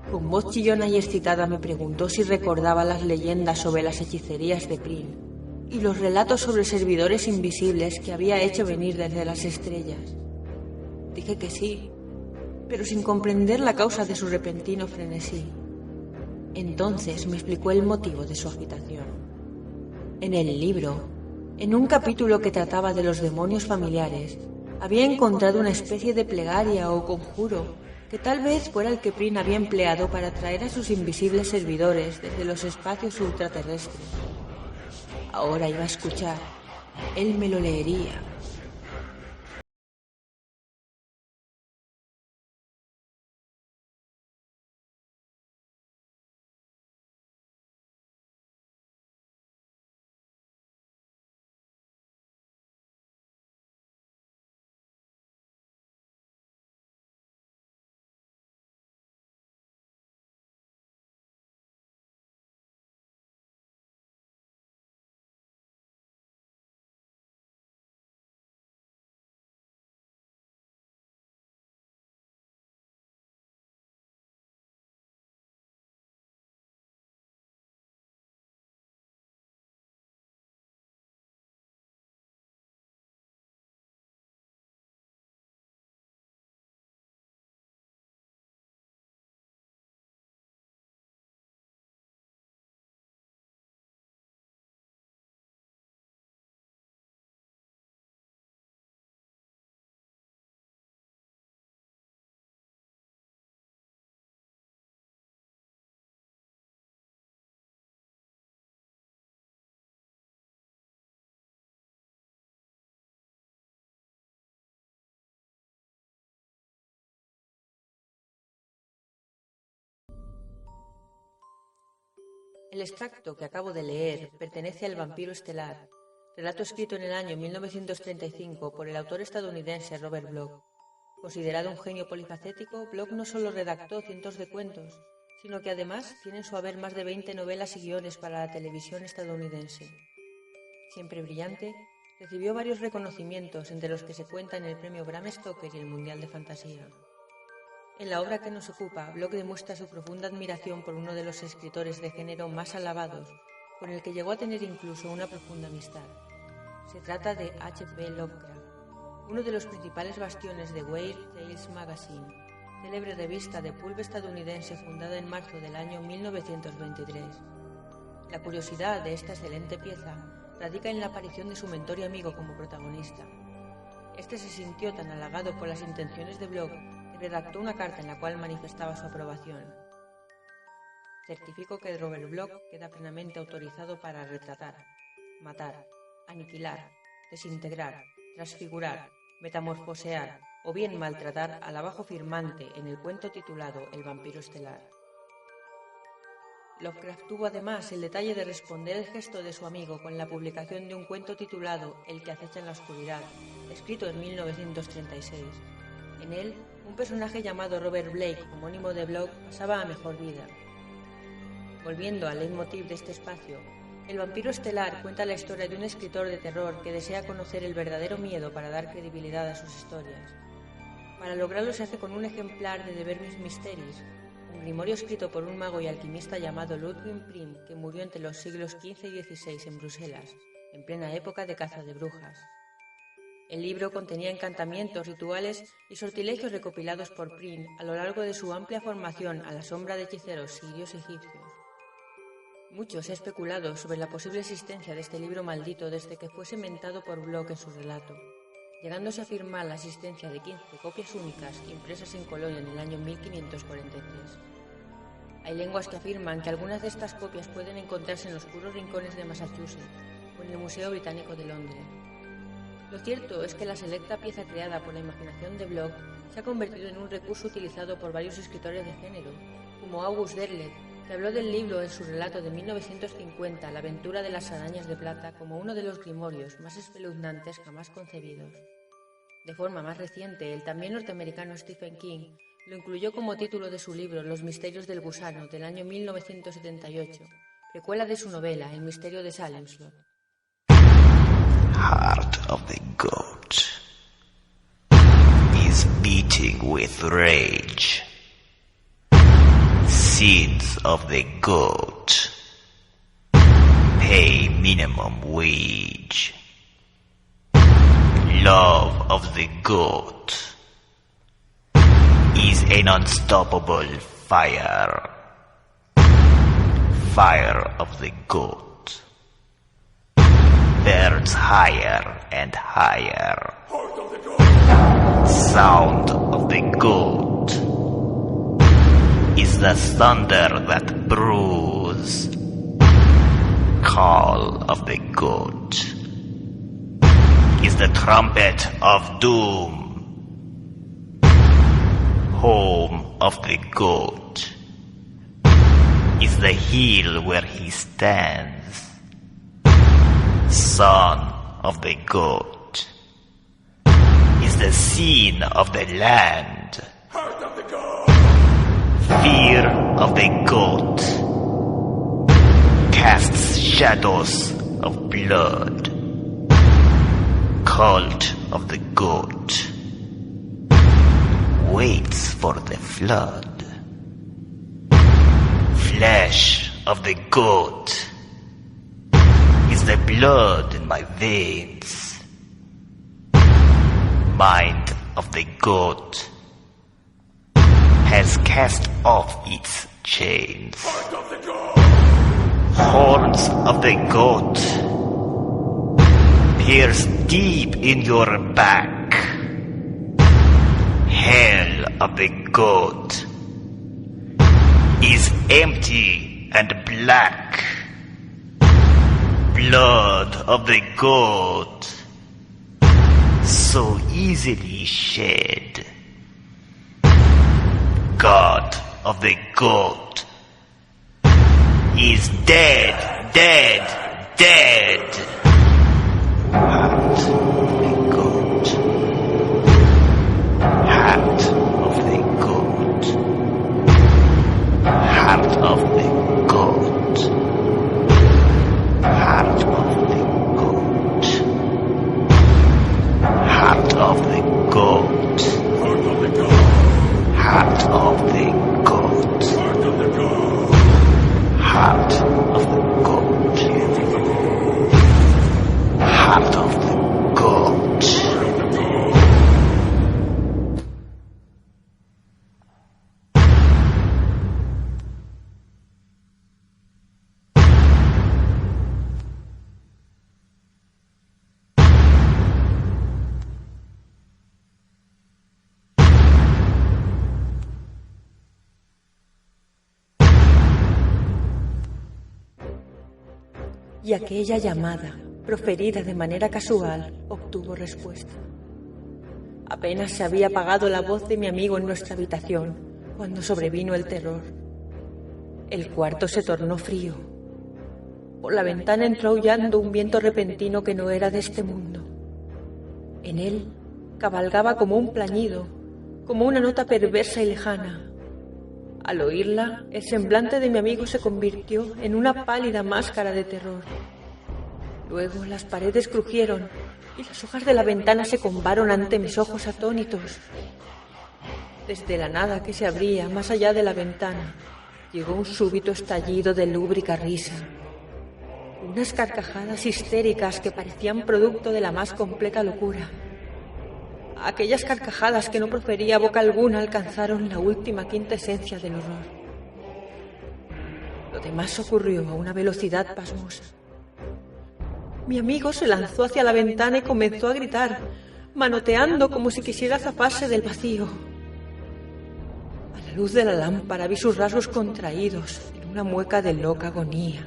Con voz chillona y excitada me preguntó si recordaba las leyendas sobre las hechicerías de Prin y los relatos sobre servidores invisibles que había hecho venir desde las estrellas. Dije que sí, pero sin comprender la causa de su repentino frenesí. Entonces me explicó el motivo de su agitación. En el libro, en un capítulo que trataba de los demonios familiares, había encontrado una especie de plegaria o conjuro que tal vez fuera el que Prin había empleado para atraer a sus invisibles servidores desde los espacios ultraterrestres. Ahora iba a escuchar. Él me lo leería. El extracto que acabo de leer pertenece al Vampiro Estelar, relato escrito en el año 1935 por el autor estadounidense Robert Bloch. Considerado un genio polifacético, Bloch no solo redactó cientos de cuentos, sino que además tiene en su haber más de 20 novelas y guiones para la televisión estadounidense. Siempre brillante, recibió varios reconocimientos, entre los que se cuentan el premio Bram Stoker y el Mundial de Fantasía. En la obra que nos ocupa, Bloch demuestra su profunda admiración por uno de los escritores de género más alabados, con el que llegó a tener incluso una profunda amistad. Se trata de H.P. Lovecraft, uno de los principales bastiones de Weird Tales Magazine, célebre revista de pulp estadounidense fundada en marzo del año 1923. La curiosidad de esta excelente pieza radica en la aparición de su mentor y amigo como protagonista. Este se sintió tan halagado por las intenciones de Bloch que redactó una carta en la cual manifestaba su aprobación. Certifico que Robert Bloch queda plenamente autorizado para retratar, matar, aniquilar, desintegrar, transfigurar, metamorfosear o bien maltratar al abajo firmante en el cuento titulado El vampiro estelar. Lovecraft tuvo además el detalle de responder el gesto de su amigo con la publicación de un cuento titulado El que acecha en la oscuridad, escrito en 1936. En él, un personaje llamado Robert Blake, homónimo de Bloch, pasaba a mejor vida. Volviendo al leitmotiv de este espacio, El vampiro estelar cuenta la historia de un escritor de terror que desea conocer el verdadero miedo para dar credibilidad a sus historias. Para lograrlo se hace con un ejemplar de The Verbis Mysteris, un grimorio escrito por un mago y alquimista llamado Ludwig Prim, que murió entre los siglos XV y XVI en Bruselas, en plena época de caza de brujas. El libro contenía encantamientos, rituales y sortilegios recopilados por Prim a lo largo de su amplia formación a la sombra de hechiceros sirios y egipcios. Mucho se ha especulado sobre la posible existencia de este libro maldito desde que fue sementado por Bloch en su relato, llegándose a afirmar la existencia de 15 copias únicas impresas en Colonia en el año 1543. Hay lenguas que afirman que algunas de estas copias pueden encontrarse en los oscuros rincones de Massachusetts o en el Museo Británico de Londres. Lo cierto es que la selecta pieza creada por la imaginación de Bloch se ha convertido en un recurso utilizado por varios escritores de género, como August Derleth, que habló del libro en su relato de 1950, La aventura de las arañas de plata, como uno de los grimorios más espeluznantes jamás concebidos. De forma más reciente, el también norteamericano Stephen King lo incluyó como título de su libro Los misterios del gusano, del año 1978, precuela de su novela El misterio de Salem Slot. Heart of the goat is beating with rage. Sins of the goat pay minimum wage. Love of the goat is an unstoppable fire. Fire of the goat burns higher and higher. Sound of the goat is the thunder that brews. Call of the goat is the trumpet of doom. Home of the goat is the hill where he stands. Son of the goat is the scene of the land. Fear of the goat casts shadows of blood. Cult of the goat waits for the flood. Flesh of the goat is the blood in my veins. Mind of the goat has cast off its chains. Horns of the goat pierce deep in your back. Hell of the goat is empty and black. Blood of the goat so easily shed. God of the goat is dead, dead, dead. Heart of the goat. Heart of the goat. Heart of the goat. Heart of the goat. Heart of the goat. Heart of the goat. Heart of the goat. Heart of the goat. Y aquella llamada, proferida de manera casual, obtuvo respuesta. Apenas se había apagado la voz de mi amigo en nuestra habitación cuando sobrevino el terror. El cuarto se tornó frío. Por la ventana entró aullando un viento repentino que no era de este mundo. En él cabalgaba como un plañido, como una nota perversa y lejana. Al oírla, el semblante de mi amigo se convirtió en una pálida máscara de terror. Luego las paredes crujieron y las hojas de la ventana se combaron ante mis ojos atónitos. Desde la nada que se abría más allá de la ventana, llegó un súbito estallido de lúbrica risa. Unas carcajadas histéricas que parecían producto de la más completa locura. Aquellas carcajadas que no profería boca alguna alcanzaron la última quinta esencia del horror. Lo demás ocurrió a una velocidad pasmosa. Mi amigo se lanzó hacia la ventana y comenzó a gritar, manoteando como si quisiera zafarse del vacío. A la luz de la lámpara vi sus rasgos contraídos en una mueca de loca agonía.